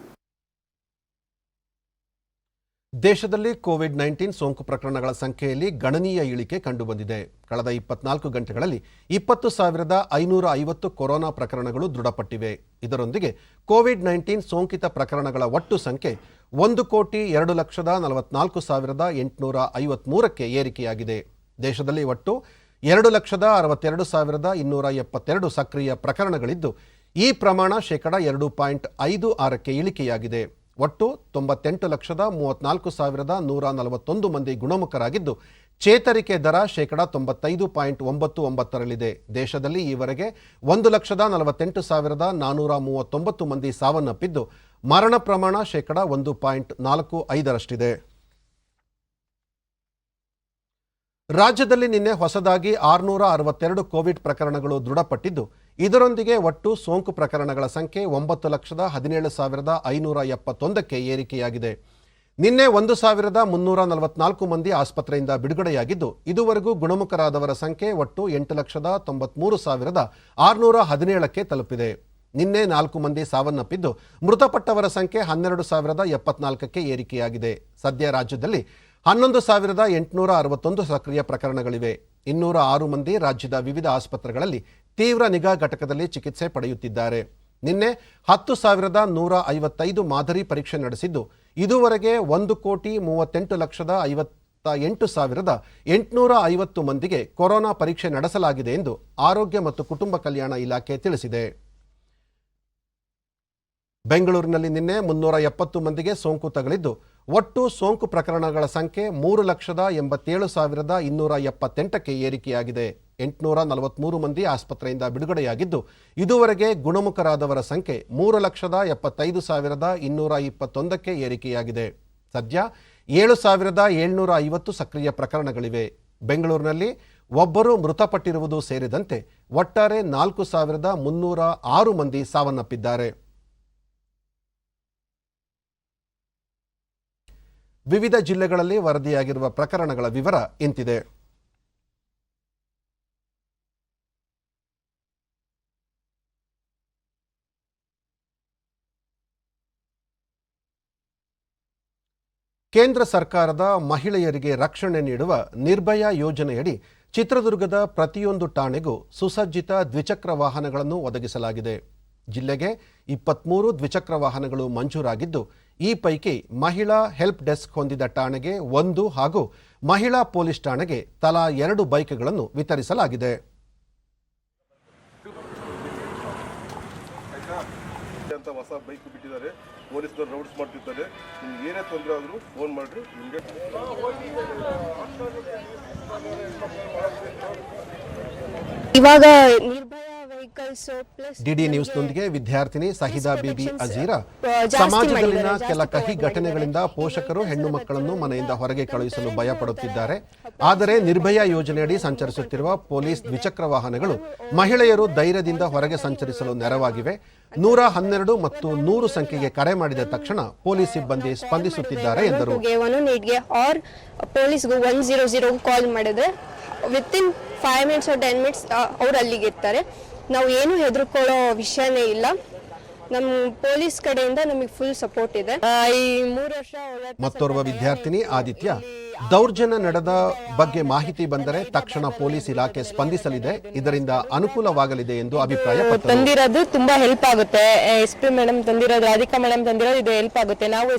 ದೇಶದಲ್ಲಿ ಕೋವಿಡ್-19 ಸೋಂಕು ಪ್ರಕರಣಗಳ ಸಂಖ್ಯೆಯಲ್ಲಿ ಗಣನೀಯ ಇಳಿಕೆ ಕಂಡುಬಂದಿದೆ. ಕಳೆದ 24 ಗಂಟೆಗಳಲ್ಲಿ 20,550 ಕೊರೋನಾ ಪ್ರಕರಣಗಳು ದೃಢಪಟ್ಟಿವೆ. ಇದರೊಂದಿಗೆ ಕೋವಿಡ್-19 ಸೋಂಕಿತ ಪ್ರಕರಣಗಳ ಒಟ್ಟು ಸಂಖ್ಯೆ 1,02,44,853ಕ್ಕೆ ಏರಿಕೆಯಾಗಿದೆ. ದೇಶದಲ್ಲಿ ಒಟ್ಟು 2,62,272 ಸಕ್ರಿಯ ಪ್ರಕರಣಗಳಿದ್ದು, ಈ ಪ್ರಮಾಣ ಶೇಕಡಾ 2.56ಕ್ಕೆ ಇಳಿಕೆಯಾಗಿದೆ. ಒಟ್ಟು 98,34,141 ಮಂದಿ ಗುಣಮುಖರಾಗಿದ್ದು, ಚೇತರಿಕೆ ದರ ಶೇಕಡಾ 95.99ರಲ್ಲಿದೆ. ದೇಶದಲ್ಲಿ ಈವರೆಗೆ 1,48,439 ಮಂದಿ ಸಾವನ್ನಪ್ಪಿದ್ದು, ಮರಣ ಪ್ರಮಾಣ ಶೇಕಡಾ 1.45ರಷ್ಟಿದೆ. ರಾಜ್ಯದಲ್ಲಿ ನಿನ್ನೆ ಹೊಸದಾಗಿ 662 ಕೋವಿಡ್ ಪ್ರಕರಣಗಳು ದೃಢಪಟ್ಟಿದ್ದು, ಇದರೊಂದಿಗೆ ಒಟ್ಟು ಸೋಂಕು ಪ್ರಕರಣಗಳ ಸಂಖ್ಯೆ 9,17,571ಕ್ಕೆ ಏರಿಕೆಯಾಗಿದೆ. ನಿನ್ನೆ 1,344 ಮಂದಿ ಆಸ್ಪತ್ರೆಯಿಂದ ಬಿಡುಗಡೆಯಾಗಿದ್ದು, ಇದುವರೆಗೂ ಗುಣಮುಖರಾದವರ ಸಂಖ್ಯೆ ಒಟ್ಟು 8,93,617ಕ್ಕೆ ತಲುಪಿದೆ. ನಿನ್ನೆ 4 ಮಂದಿ ಸಾವನ್ನಪ್ಪಿದ್ದು, ಮೃತಪಟ್ಟವರ ಸಂಖ್ಯೆ 12,074ಕ್ಕೆ ಏರಿಕೆಯಾಗಿದೆ. ಸದ್ಯ ರಾಜ್ಯದಲ್ಲಿ 11,861 ಸಕ್ರಿಯ ಪ್ರಕರಣಗಳಿವೆ. 206 ಮಂದಿ ರಾಜ್ಯದ ವಿವಿಧ ಆಸ್ಪತ್ರೆಗಳಲ್ಲಿ ತೀವ್ರ ನಿಗಾ ಘಟಕದಲ್ಲಿ ಚಿಕಿತ್ಸೆ ಪಡೆಯುತ್ತಿದ್ದಾರೆ. ನಿನ್ನೆ 10,155 ಮಾದರಿ ಪರೀಕ್ಷೆ ನಡೆಸಿದ್ದು, ಇದುವರೆಗೆ 1,38,58,850 ಮಂದಿಗೆ ಕೊರೋನಾ ಪರೀಕ್ಷೆ ನಡೆಸಲಾಗಿದೆ ಎಂದು ಆರೋಗ್ಯ ಮತ್ತು ಕುಟುಂಬ ಕಲ್ಯಾಣ ಇಲಾಖೆ ತಿಳಿಸಿದೆ. ಬೆಂಗಳೂರಿನಲ್ಲಿ ನಿನ್ನೆ 370 ಮಂದಿಗೆ ಸೋಂಕು ತಗುಲಿದ್ದು, ಒಟ್ಟು ಸೋಂಕು ಪ್ರಕರಣಗಳ ಸಂಖ್ಯೆ 3,87,278ಕ್ಕೆ ಏರಿಕೆಯಾಗಿದೆ. 843 ಮಂದಿ ಆಸ್ಪತ್ರೆಯಿಂದ ಬಿಡುಗಡೆಯಾಗಿದ್ದು, ಇದುವರೆಗೆ ಗುಣಮುಖರಾದವರ ಸಂಖ್ಯೆ 3,75,221ಕ್ಕೆ ಏರಿಕೆಯಾಗಿದೆ. ಸದ್ಯ 7,750 ಸಕ್ರಿಯ ಪ್ರಕರಣಗಳಿವೆ. ಬೆಂಗಳೂರಿನಲ್ಲಿ ಒಬ್ಬರು ಮೃತಪಟ್ಟಿರುವುದು ಸೇರಿದಂತೆ ಒಟ್ಟಾರೆ 4,306 ಮಂದಿ ಸಾವನ್ನಪ್ಪಿದ್ದಾರೆ. ವಿವಿಧ ಜಿಲ್ಲೆಗಳಲ್ಲಿ ವರದಿಯಾಗಿರುವ ಪ್ರಕರಣಗಳ ವಿವರ ಇಂತಿದೆ. ಕೇಂದ್ರ ಸರ್ಕಾರದ ಮಹಿಳೆಯರಿಗೆ ರಕ್ಷಣೆ ನೀಡುವ ನಿರ್ಭಯ ಯೋಜನೆಯಡಿ ಚಿತ್ರದುರ್ಗದ ಪ್ರತಿಯೊಂದು ಠಾಣೆಗೂ ಸುಸಜ್ಜಿತ ದ್ವಿಚಕ್ರ ವಾಹನಗಳನ್ನು ಒದಗಿಸಲಾಗಿದೆ. ಜಿಲ್ಲೆಗೆ 23 ದ್ವಿಚಕ್ರ ವಾಹನಗಳು ಮಂಜೂರಾಗಿದ್ದು, ಈ ಪೈಕಿ ಮಹಿಳಾ ಹೆಲ್ಪ್ ಡೆಸ್ಕ್ ಹೊಂದಿದ ಠಾಣೆಗೆ 1 ಹಾಗೂ ಮಹಿಳಾ ಪೊಲೀಸ್ ಠಾಣೆಗೆ ತಲಾ 2 ಬೈಕ್ಗಳನ್ನು ವಿತರಿಸಲಾಗಿದೆ. ಹೊಸ ಬೈಕ್ ಬಿಟ್ಟಿದ್ದಾರೆ, ಪೊಲೀಸ್ನವರು ರೌಡ್ಸ್ ಮಾಡ್ತಿರ್ತಾರೆ. ನಿಮ್ಗೆ ಏನೇ ತೊಂದರೆ ಆದರೂ ಫೋನ್ ಮಾಡ್ರಿ. ಇವಾಗ ನಿರ್ಭಯ ವೆಹಿಕಲ್ಸ್ ಪ್ಲಸ್ ಡಿಡಿ ನ್ಯೂಸ್ನೊಂದಿಗೆ ವಿದ್ಯಾರ್ಥಿನಿ ಸಹಿದಾ ಬಿಬಿ ಅಜೀರಾ, ಸಮಾಜದಲ್ಲಿನ ಕೆಲ ಕಹಿ ಘಟನೆಗಳಿಂದ ಪೋಷಕರು ಹೆಣ್ಣು ಮಕ್ಕಳನ್ನು ಮನೆಯಿಂದ ಹೊರಗೆ ಕಳುಹಿಸಲು ಭಯಪಡುತ್ತಿದ್ದಾರೆ. ಆದರೆ ನಿರ್ಭಯ ಯೋಜನೆಯಡಿ ಸಂಚರಿಸುತ್ತಿರುವ ಪೊಲೀಸ್ ದ್ವಿಚಕ್ರ ವಾಹನಗಳು ಮಹಿಳೆಯರು ಧೈರ್ಯದಿಂದ ಹೊರಗೆ ಸಂಚರಿಸಲು ನೆರವಾಗಿವೆ. 112 ಮತ್ತು 100 ಸಂಖ್ಯೆಗೆ ಕರೆ ಮಾಡಿದ ತಕ್ಷಣ ಪೊಲೀಸ್ ಸಿಬ್ಬಂದಿ ಸ್ಪಂದಿಸುತ್ತಿದ್ದಾರೆ ಎಂದರು. ಪೊಲೀಸ್ಗೂ 100 ಕಾಲ್ ಮಾಡಿದ್ರೆ ವಿತಿನ್ 5 ಮಿನಿಟ್ಸ್ 10 ಮಿನಿಟ್ಸ್ ಅವ್ರು ಅಲ್ಲಿಗೆ ಇರ್ತಾರೆ. ನಾವು ಏನು ಹೆದರ್ಕೊಳ್ಳೋ ವಿಷಯನೇ ಇಲ್ಲ. ನಮ್ಮ ಪೊಲೀಸ್ ಕಡೆಯಿಂದ ನಮಗೆ ಫುಲ್ ಸಪೋರ್ಟ್ ಇದೆ. ಈ 3 ವರ್ಷ ಮತ್ತೋರ್ವ ವಿದ್ಯಾರ್ಥಿನಿ ಆದಿತ್ಯ, ದೌರ್ಜನ್ಯ ನಡೆದ ಬಗ್ಗೆ ಮಾಹಿತಿ ಬಂದರೆ ತಕ್ಷಣ ಪೊಲೀಸ್ ಇಲಾಖೆ ಸ್ಪಂದಿಸಲಿದೆ, ಇದರಿಂದ ಅನುಕೂಲವಾಗಲಿದೆ ಎಂದು ಅಭಿಪ್ರಾಯಪಟ್ಟರು. ತಂದಿರೋದು ತುಂಬಾ ಹೆಲ್ಪ್ ಆಗುತ್ತೆ. SP ಮೇಡಮ್ ತಂದಿರೋದು, ರಾಧಿಕಾ ಮೇಡಮ್ ತಂದಿರೋದು, ಇದು ಹೆಲ್ಪ್ ಆಗುತ್ತೆ. ನಾವು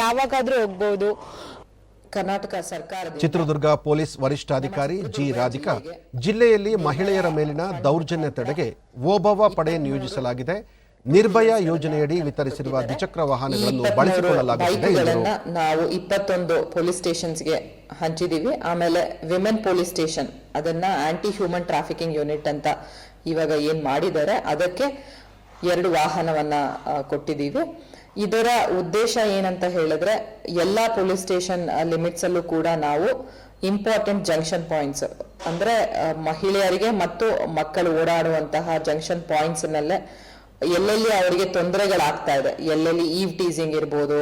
ಯಾವಾಗಾದ್ರೂ ಹೋಗ್ಬೋದು. ಕರ್ನಾಟಕ ಸರ್ಕಾರ ಚಿತ್ರದುರ್ಗ ಪೊಲೀಸ್ ವರಿಷ್ಠಾಧಿಕಾರಿ ಜಿ ರಾಧಿಕಾ, ಜಿಲ್ಲೆಯಲ್ಲಿ ಮಹಿಳೆಯರ ಮೇಲಿನ ದೌರ್ಜನ್ಯ ತಡೆಗೆ ಓಬವ್ವ ಪಡೆ ನಿಯೋಜಿಸಲಾಗಿದೆ. ನಿರ್ಭಯ ಯೋಜನೆಯಡಿ ವಿತರಿಸಿರುವ ದ್ವಿಚಕ್ರ ವಾಹನಗಳನ್ನು ಬಳಸಿಕೊಳ್ಳಲಾಗುತ್ತಿದೆ ಎಂದರು. ನಾವು 21 ಪೊಲೀಸ್ ಸ್ಟೇಷನ್ಸ್ಗೆ ಹಂಚಿದೀವಿ. ಆಮೇಲೆ ವಿಮೆನ್ ಪೊಲೀಸ್ ಸ್ಟೇಷನ್, ಅದನ್ನ ಆಂಟಿ ಹ್ಯೂಮನ್ ಟ್ರಾಫಿಕಿಂಗ್ ಯೂನಿಟ್ ಅಂತ ಇವಾಗ ಏನ್ ಮಾಡಿದ್ದಾರೆ, ಅದಕ್ಕೆ 2 ವಾಹನವನ್ನ ಕೊಟ್ಟಿದ್ದೀವಿ. ಇದರ ಉದ್ದೇಶ ಏನಂತ ಹೇಳಿದ್ರೆ, ಎಲ್ಲಾ ಪೊಲೀಸ್ ಸ್ಟೇಷನ್ ಲಿಮಿಟ್ಸ್ ಅಲ್ಲೂ ಕೂಡ ನಾವು ಇಂಪಾರ್ಟೆಂಟ್ ಜಂಕ್ಷನ್ ಪಾಯಿಂಟ್ಸ್, ಅಂದ್ರೆ ಮಹಿಳೆಯರಿಗೆ ಮತ್ತು ಮಕ್ಕಳು ಓಡಾಡುವಂತಹ ಜಂಕ್ಷನ್ ಪಾಯಿಂಟ್ಸ್ ನಲ್ಲೇ ಎಲ್ಲೆಲ್ಲಿ ಅವರಿಗೆ ತೊಂದರೆಗಳಾಗ್ತಾ ಇದೆ, ಎಲ್ಲೆಲ್ಲಿ ಈವ್ ಟೀಸಿಂಗ್ ಇರ್ಬೋದು.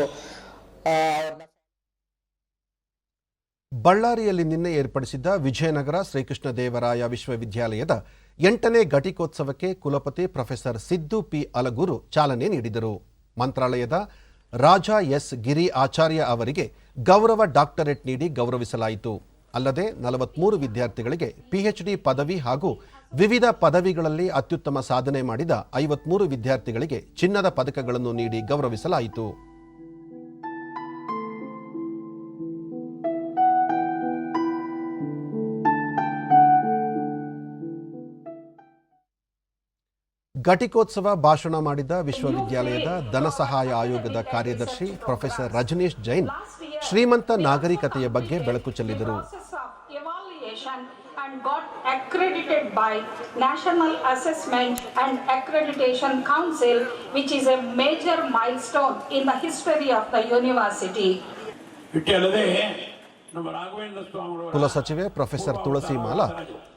ಬಳ್ಳಾರಿಯಲ್ಲಿ ನಿನ್ನೆ ಏರ್ಪಡಿಸಿದ್ದ ವಿಜಯನಗರ ಶ್ರೀಕೃಷ್ಣ ದೇವರಾಯ ವಿಶ್ವವಿದ್ಯಾಲಯದ 8ನೇ ಘಟಿಕೋತ್ಸವಕ್ಕೆ ಕುಲಪತಿ ಪ್ರೊಫೆಸರ್ ಸಿದ್ದು ಪಿ ಅಲಗೂರು ಚಾಲನೆ ನೀಡಿದರು. ಮಂತ್ರಾಲಯದ ರಾಜಾ ಎಸ್ ಗಿರಿ ಆಚಾರ್ಯ ಅವರಿಗೆ ಗೌರವ ಡಾಕ್ಟರೇಟ್ ನೀಡಿ ಗೌರವಿಸಲಾಯಿತು. ಅಲ್ಲದೆ 43 ವಿದ್ಯಾರ್ಥಿಗಳಿಗೆ ಪಿಎಚ್ಡಿ ಪದವಿ ಹಾಗೂ ವಿವಿಧ ಪದವಿಗಳಲ್ಲಿ ಅತ್ಯುತ್ತಮ ಸಾಧನೆ ಮಾಡಿದ 53 ವಿದ್ಯಾರ್ಥಿಗಳಿಗೆ ಚಿನ್ನದ ಪದಕಗಳನ್ನು ನೀಡಿ ಗೌರವಿಸಲಾಯಿತು. ಘಟಿಕೋತ್ಸವ ಭಾಷಣ ಮಾಡಿದ ವಿಶ್ವವಿದ್ಯಾಲಯದ ಧನಸಹಾಯ ಆಯೋಗದ ಕಾರ್ಯದರ್ಶಿ ಪ್ರೊಫೆಸರ್ ರಜನೀಶ್ ಜೈನ್ ಶ್ರೀಮಂತ ನಾಗರಿಕತೆಯ ಬಗ್ಗೆ ಬೆಳಕು ಚೆಲ್ಲಿದರು. And got accredited by National Assessment and Accreditation Council, which is a major milestone in the history of the university. ಕುಲಸಚಿವೆ ಪ್ರೊಫೆಸರ್ ತುಳಸಿ ಮಾಲಾ,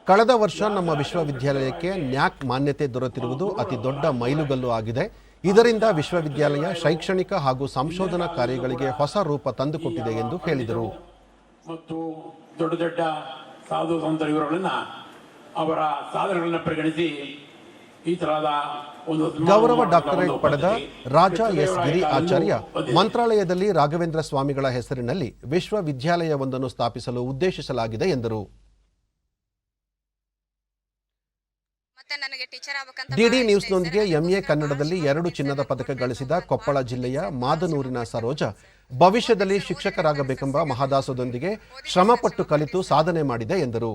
ಕಳೆದ ವರ್ಷ ನಮ್ಮ ವಿಶ್ವವಿದ್ಯಾಲಯಕ್ಕೆ ನ್ಯಾಕ್ ಮಾನ್ಯತೆ ದೊರೆತಿರುವುದು ಅತಿ ದೊಡ್ಡ ಮೈಲುಗಲ್ಲು ಆಗಿದೆ. ಇದರಿಂದ ವಿಶ್ವವಿದ್ಯಾಲಯ ಶೈಕ್ಷಣಿಕ ಹಾಗೂ ಸಂಶೋಧನಾ ಕಾರ್ಯಗಳಿಗೆ ಹೊಸ ರೂಪ ತಂದುಕೊಟ್ಟಿದೆ ಎಂದು ಹೇಳಿದರು. ಮತ್ತು ದೊಡ್ಡ ದೊಡ್ಡ ಸಾಧು ಸಂತರ ಇವರುಗಳನ್ನ ಅವರ ಸಾಧನೆಗಳನ್ನು ಪರಿಗಣಿಸಿ ಈ ತರಹದ ಒಂದು ಗೌರವ ಡಾಕ್ಟರೇಟ್ ಪಡೆದ ರಾಜಾ ಎಸ್ ಗಿರಿ ಆಚಾರ್ಯ ಮಂತ್ರಾಲಯದಲ್ಲಿ ರಾಘವೇಂದ್ರ ಸ್ವಾಮಿಗಳ ಹೆಸರಿನಲ್ಲಿ ವಿಶ್ವವಿದ್ಯಾಲಯವೊಂದನ್ನು ಸ್ಥಾಪಿಸಲು ಉದ್ದೇಶಿಸಲಾಗಿದೆ ಎಂದರು. ಡಿಡಿ ನ್ಯೂಸ್ನೊಂದಿಗೆ ಎಂಎ ಕನ್ನಡದಲ್ಲಿ 2 ಚಿನ್ನದ ಪದಕ ಗಳಿಸಿದ ಕೊಪ್ಪಳ ಜಿಲ್ಲೆಯ ಮಾದನೂರಿನ ಸರೋಜ ಭವಿಷ್ಯದಲ್ಲಿ ಶಿಕ್ಷಕರಾಗಬೇಕೆಂಬ ಮಹದಾಸದೊಂದಿಗೆ ಶ್ರಮಪಟ್ಟು ಕಲಿತು ಸಾಧನೆ ಮಾಡಿದೆ ಎಂದರು.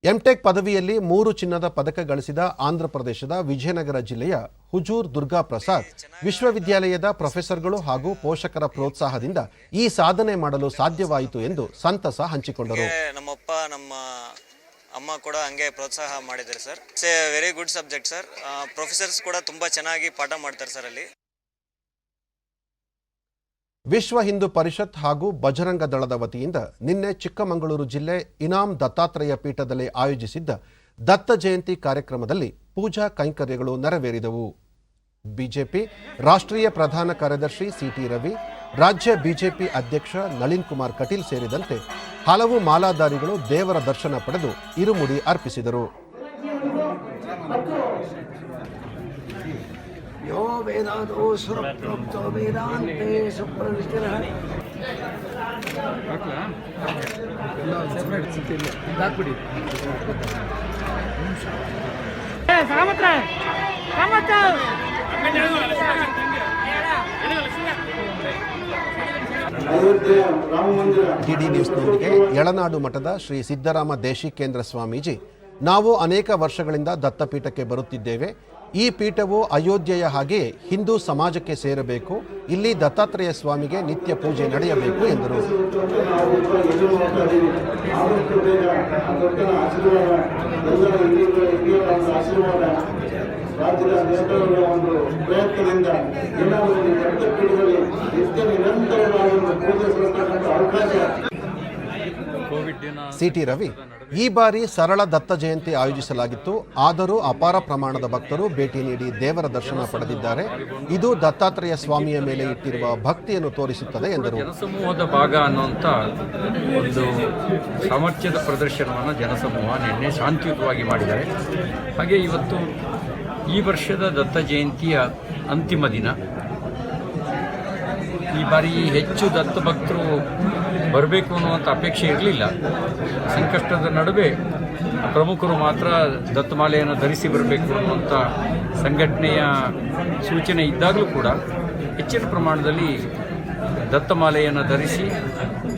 ಎಂಟೆಕ್ ಪದವಿಯಲ್ಲಿ 3 ಚಿನ್ನದ ಪದಕ ಗಳಿಸಿದ ಆಂಧ್ರಪ್ರದೇಶದ ವಿಜಯನಗರ ಜಿಲ್ಲೆಯ ಹುಜೂರ್ ದುರ್ಗಾ ಪ್ರಸಾದ್ ವಿಶ್ವವಿದ್ಯಾಲಯದ ಪ್ರೊಫೆಸರ್ಗಳು ಹಾಗೂ ಪೋಷಕರ ಪ್ರೋತ್ಸಾಹದಿಂದ ಈ ಸಾಧನೆ ಮಾಡಲು ಸಾಧ್ಯವಾಯಿತು ಎಂದು ಸಂತಸ ಹಂಚಿಕೊಂಡರು. ನಮ್ಮಪ್ಪ ನಮ್ಮ ಅಮ್ಮ ಕೂಡ ಹಂಗೆ ಪ್ರೋತ್ಸಾಹ ಮಾಡಿದ್ದಾರೆ sir. It's A very good subject sir. Professors ಕೂಡ ತುಂಬಾ ಚೆನ್ನಾಗಿ ಪಾಠ ಮಾಡ್ತಾರೆ ಸರ್. ಅಲ್ಲಿ ವಿಶ್ವ ಹಿಂದೂ ಪರಿಷತ್ ಹಾಗೂ ಬಜರಂಗ ದಳದ ವತಿಯಿಂದ ನಿನ್ನೆ ಚಿಕ್ಕಮಗಳೂರು ಜಿಲ್ಲೆ ಇನಾಂ ದತ್ತಾತ್ರೇಯ ಪೀಠದಲ್ಲಿ ಆಯೋಜಿಸಿದ್ದ ದತ್ತ ಜಯಂತಿ ಕಾರ್ಯಕ್ರಮದಲ್ಲಿ ಪೂಜಾ ಕೈಂಕರ್ಯಗಳು ನೆರವೇರಿದವು. ಬಿಜೆಪಿ ರಾಷ್ಟ್ರೀಯ ಪ್ರಧಾನ ಕಾರ್ಯದರ್ಶಿ ಸಿಟಿ ರವಿ, ರಾಜ್ಯ ಬಿಜೆಪಿ ಅಧ್ಯಕ್ಷ ನಳಿನ್ ಕುಮಾರ್ ಕಟೀಲ್ ಸೇರಿದಂತೆ ಹಲವು ಮಾಲಾಧಾರಿಗಳು ದೇವರ ದರ್ಶನ ಪಡೆದು ಇರುಮುಡಿ ಅರ್ಪಿಸಿದರು. ಡಿಡಿ ನ್ಯೂಸ್ನೊಂದಿಗೆ ಯಳನಾಡು ಮಠದ ಶ್ರೀ ಸಿದ್ದರಾಮ ದೇಶಿಕೇಂದ್ರ ಸ್ವಾಮೀಜಿ, ನಾವು ಅನೇಕ ವರ್ಷಗಳಿಂದ ದತ್ತಪೀಠಕ್ಕೆ ಬರುತ್ತಿದ್ದೇವೆ. ಈ ಪೀಠವು ಅಯೋಧ್ಯೆಯ ಹಾಗೆಯೇ ಹಿಂದೂ ಸಮಾಜಕ್ಕೆ ಸೇರಬೇಕು. ಇಲ್ಲಿ ದತ್ತಾತ್ರೇಯ ಸ್ವಾಮಿಗೆ ನಿತ್ಯ ಪೂಜೆ ನಡೆಯಬೇಕು ಎಂದರು. ರಾಜ್ಯದ ನೇತಾರರ ಒಂದು ಪ್ರಯತ್ನದಿಂದ ಎಲ್ಲರೂ ದತ್ತಪೀಠದಲ್ಲಿ ನಿತ್ಯ ನಿರಂತರವಾಗಿ ಪೂಜೆ ಸಲ್ಲಿಸತಕ್ಕಂಥ ಅವಕಾಶ. ಸಿಟಿ ರವಿ, ಈ ಬಾರಿ ಸರಳ ದತ್ತ ಜಯಂತಿ ಆಯೋಜಿಸಲಾಗಿತ್ತು. ಆದರೂ ಅಪಾರ ಪ್ರಮಾಣದ ಭಕ್ತರು ಭೇಟಿ ನೀಡಿ ದೇವರ ದರ್ಶನ ಪಡೆದಿದ್ದಾರೆ. ಇದು ದತ್ತಾತ್ರೇಯ ಸ್ವಾಮಿಯ ಮೇಲೆ ಇಟ್ಟಿರುವ ಭಕ್ತಿಯನ್ನು ತೋರಿಸುತ್ತದೆ ಎಂದರು. ಜನಸಮೂಹದ ಭಾಗ ಅನ್ನುವಂಥ ಒಂದು ಸಾಮರ್ಥ್ಯದ ಪ್ರದರ್ಶನವನ್ನು ಜನಸಮೂಹ ನಿನ್ನೆ ಶಾಂತಿಯುತವಾಗಿ ಮಾಡಿದ್ದಾರೆ. ಹಾಗೆ ಇವತ್ತು ಈ ವರ್ಷದ ದತ್ತ ಜಯಂತಿಯ ಅಂತಿಮ ದಿನ. ಈ ಬಾರಿ ಹೆಚ್ಚು ದತ್ತ ಭಕ್ತರು ಬರಬೇಕು ಅನ್ನುವಂಥ ಅಪೇಕ್ಷೆ ಇರಲಿಲ್ಲ. ಸಂಕಷ್ಟದ ನಡುವೆ ಪ್ರಮುಖರು ಮಾತ್ರ ದತ್ತಮಾಲೆಯನ್ನು ಧರಿಸಿ ಬರಬೇಕು ಅನ್ನುವಂಥ ಸಂಘಟನೆಯ ಸೂಚನೆ ಇದ್ದಾಗಲೂ ಕೂಡ ಹೆಚ್ಚಿನ ಪ್ರಮಾಣದಲ್ಲಿ ದತ್ತಮಾಲೆಯನ್ನು ಧರಿಸಿ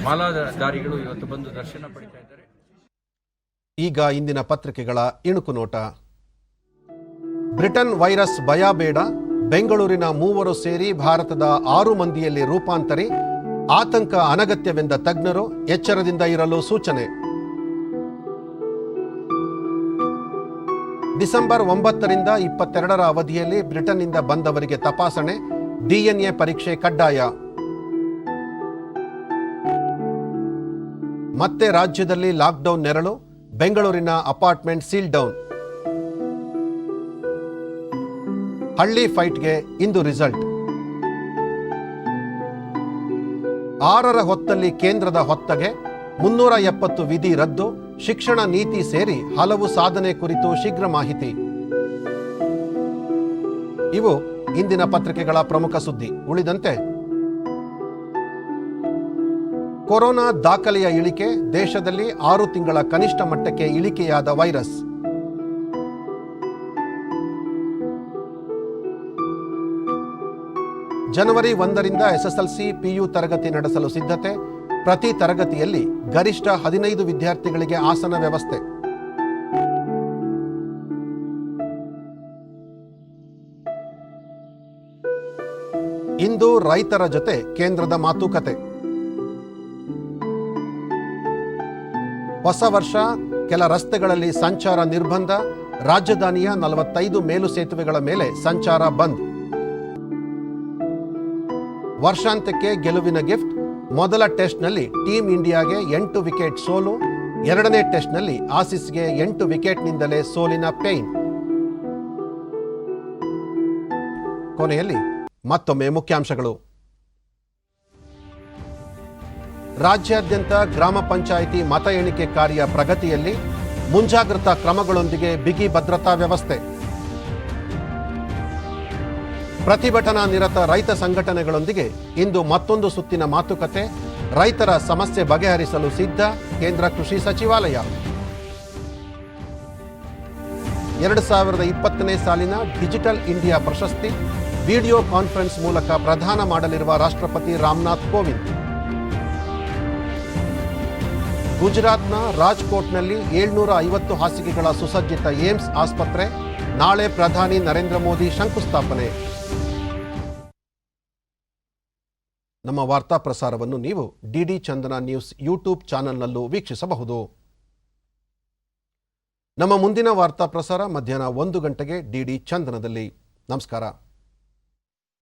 ಮಾಲಾಧಾರಿಗಳು ಇವತ್ತು ಬಂದು ದರ್ಶನ ಪಡಿತಾ ಇದ್ದಾರೆ. ಈಗ ಇಂದಿನ ಪತ್ರಿಕೆಗಳ ಇಣುಕು ನೋಟ. ಬ್ರಿಟನ್ ವೈರಸ್ ಭಯ ಬೇಡ, ಬೆಂಗಳೂರಿನ 3 ಸೇರಿ ಭಾರತದ 6 ಮಂದಿಯಲ್ಲಿ ರೂಪಾಂತರಿ, ಆತಂಕ ಅನಗತ್ಯವೆಂದ ತಜ್ಞರು, ಎಚ್ಚರದಿಂದ ಇರಲು ಸೂಚನೆ. ಡಿಸೆಂಬರ್ 9ರಿಂದ 22ರ ಅವಧಿಯಲ್ಲಿ ಬ್ರಿಟನ್ನಿಂದ ಬಂದವರಿಗೆ ತಪಾಸಣೆ, ಡಿಎನ್ಎ ಪರೀಕ್ಷೆ ಕಡ್ಡಾಯ. ಮತ್ತೆ ರಾಜ್ಯದಲ್ಲಿ ಲಾಕ್ಡೌನ್ ನೆರಳು, ಬೆಂಗಳೂರಿನ ಅಪಾರ್ಟ್ಮೆಂಟ್ ಸೀಲ್ ಡೌನ್. ಹಳ್ಳಿ ಫೈಟ್ಗೆ ಇಂದು ರಿಸಲ್ಟ್. 6ರ ಹೊತ್ತಲ್ಲಿ ಕೇಂದ್ರದ ಹೊತ್ತಗೆ 370 ವಿಧಿ ರದ್ದು, ಶಿಕ್ಷಣ ನೀತಿ ಸೇರಿ ಹಲವು ಸಾಧನೆ ಕುರಿತು ಶೀಘ್ರ ಮಾಹಿತಿ. ಇವು ಇಂದಿನ ಪತ್ರಿಕೆಗಳ ಪ್ರಮುಖ ಸುದ್ದಿ. ಉಳಿದಂತೆ ಕೊರೋನಾ ದಾಖಲೆಯ ಇಳಿಕೆ, ದೇಶದಲ್ಲಿ 6 ತಿಂಗಳ ಕನಿಷ್ಠ ಮಟ್ಟಕ್ಕೆ ಇಳಿಕೆಯಾದ ವೈರಸ್. ಜನವರಿ 1ರಿಂದ ಎಸ್ಎಸ್ಎಲ್ಸಿ ಪಿಯು ತರಗತಿ ನಡೆಸಲು ಸಿದ್ಧತೆ. ಪ್ರತಿ ತರಗತಿಯಲ್ಲಿ ಗರಿಷ್ಠ 15 ವಿದ್ಯಾರ್ಥಿಗಳಿಗೆ ಆಸನ ವ್ಯವಸ್ಥೆ. ಇಂದು ರೈತರ ಜೊತೆ ಕೇಂದ್ರದ ಮಾತುಕತೆ. ಹೊಸ ವರ್ಷ, ಕೆಲ ರಸ್ತೆಗಳಲ್ಲಿ ಸಂಚಾರ ನಿರ್ಬಂಧ. ರಾಜಧಾನಿಯ 45 ಮೇಲು ಸೇತುವೆಗಳ ಮೇಲೆ ಸಂಚಾರ ಬಂದ್. ವರ್ಷಾಂತ್ಯಕ್ಕೆ ಗೆಲುವಿನ ಗಿಫ್ಟ್. ಮೊದಲ ಟೆಸ್ಟ್ನಲ್ಲಿ ಟೀಂ ಇಂಡಿಯಾಗೆ 8 ವಿಕೆಟ್ ಸೋಲು. ಎರಡನೇ ಟೆಸ್ಟ್ನಲ್ಲಿ ಆಸೀಸ್ಗೆ 8 ವಿಕೆಟ್ನಿಂದಲೇ ಸೋಲಿನ ಪೇಯ್ನ್. ಕೊನೆಯಲ್ಲಿ ಮತ್ತೊಮ್ಮೆ ಮುಖ್ಯಾಂಶಗಳು. ರಾಜ್ಯಾದ್ಯಂತ ಗ್ರಾಮ ಪಂಚಾಯಿತಿ ಮತ ಎಣಿಕೆ ಕಾರ್ಯ ಪ್ರಗತಿಯಲ್ಲಿ, ಮುಂಜಾಗ್ರತಾ ಕ್ರಮಗಳೊಂದಿಗೆ ಬಿಗಿ ಭದ್ರತಾ ವ್ಯವಸ್ಥೆ. ಪ್ರತಿಭಟನಾ ನಿರತ ರೈತ ಸಂಘಟನೆಗಳೊಂದಿಗೆ ಇಂದು ಮತ್ತೊಂದು ಸುತ್ತಿನ ಮಾತುಕತೆ. ರೈತರ ಸಮಸ್ಯೆ ಬಗೆಹರಿಸಲು ಸಿದ್ಧ, ಕೇಂದ್ರ ಕೃಷಿ ಸಚಿವಾಲಯ. 2020ನೇ ಸಾಲಿನ ಡಿಜಿಟಲ್ ಇಂಡಿಯಾ ಪ್ರಶಸ್ತಿ ವಿಡಿಯೋ ಕಾನ್ಫರೆನ್ಸ್ ಮೂಲಕ ಪ್ರದಾನ ಮಾಡಲಿರುವ ರಾಷ್ಟ್ರಪತಿ ರಾಮನಾಥ್ ಕೋವಿಂದ್. ಗುಜರಾತ್ನ ರಾಜ್ಕೋಟ್ನಲ್ಲಿ 750 ಹಾಸಿಗೆಗಳ ಸುಸಜ್ಜಿತ ಏಮ್ಸ್ ಆಸ್ಪತ್ರೆ. ನಾಳೆ ಪ್ರಧಾನಿ ನರೇಂದ್ರ ಮೋದಿ ಶಂಕುಸ್ಥಾಪನೆ. ನಮ್ಮ ವಾರ್ತಾ ಪ್ರಸಾರವನ್ನು ನೀವು ಡಿಡಿ ಚಂದನ ನ್ಯೂಸ್ ಯೂಟ್ಯೂಬ್ ಚಾನೆಲ್ನಲ್ಲೂ ವೀಕ್ಷಿಸಬಹುದು. ನಮ್ಮ ಮುಂದಿನ ವಾರ್ತಾ ಪ್ರಸಾರ ಮಧ್ಯಾಹ್ನ 1 ಗಂಟೆಗೆ ಡಿಡಿ ಚಂದನದಲ್ಲಿ. ನಮಸ್ಕಾರ.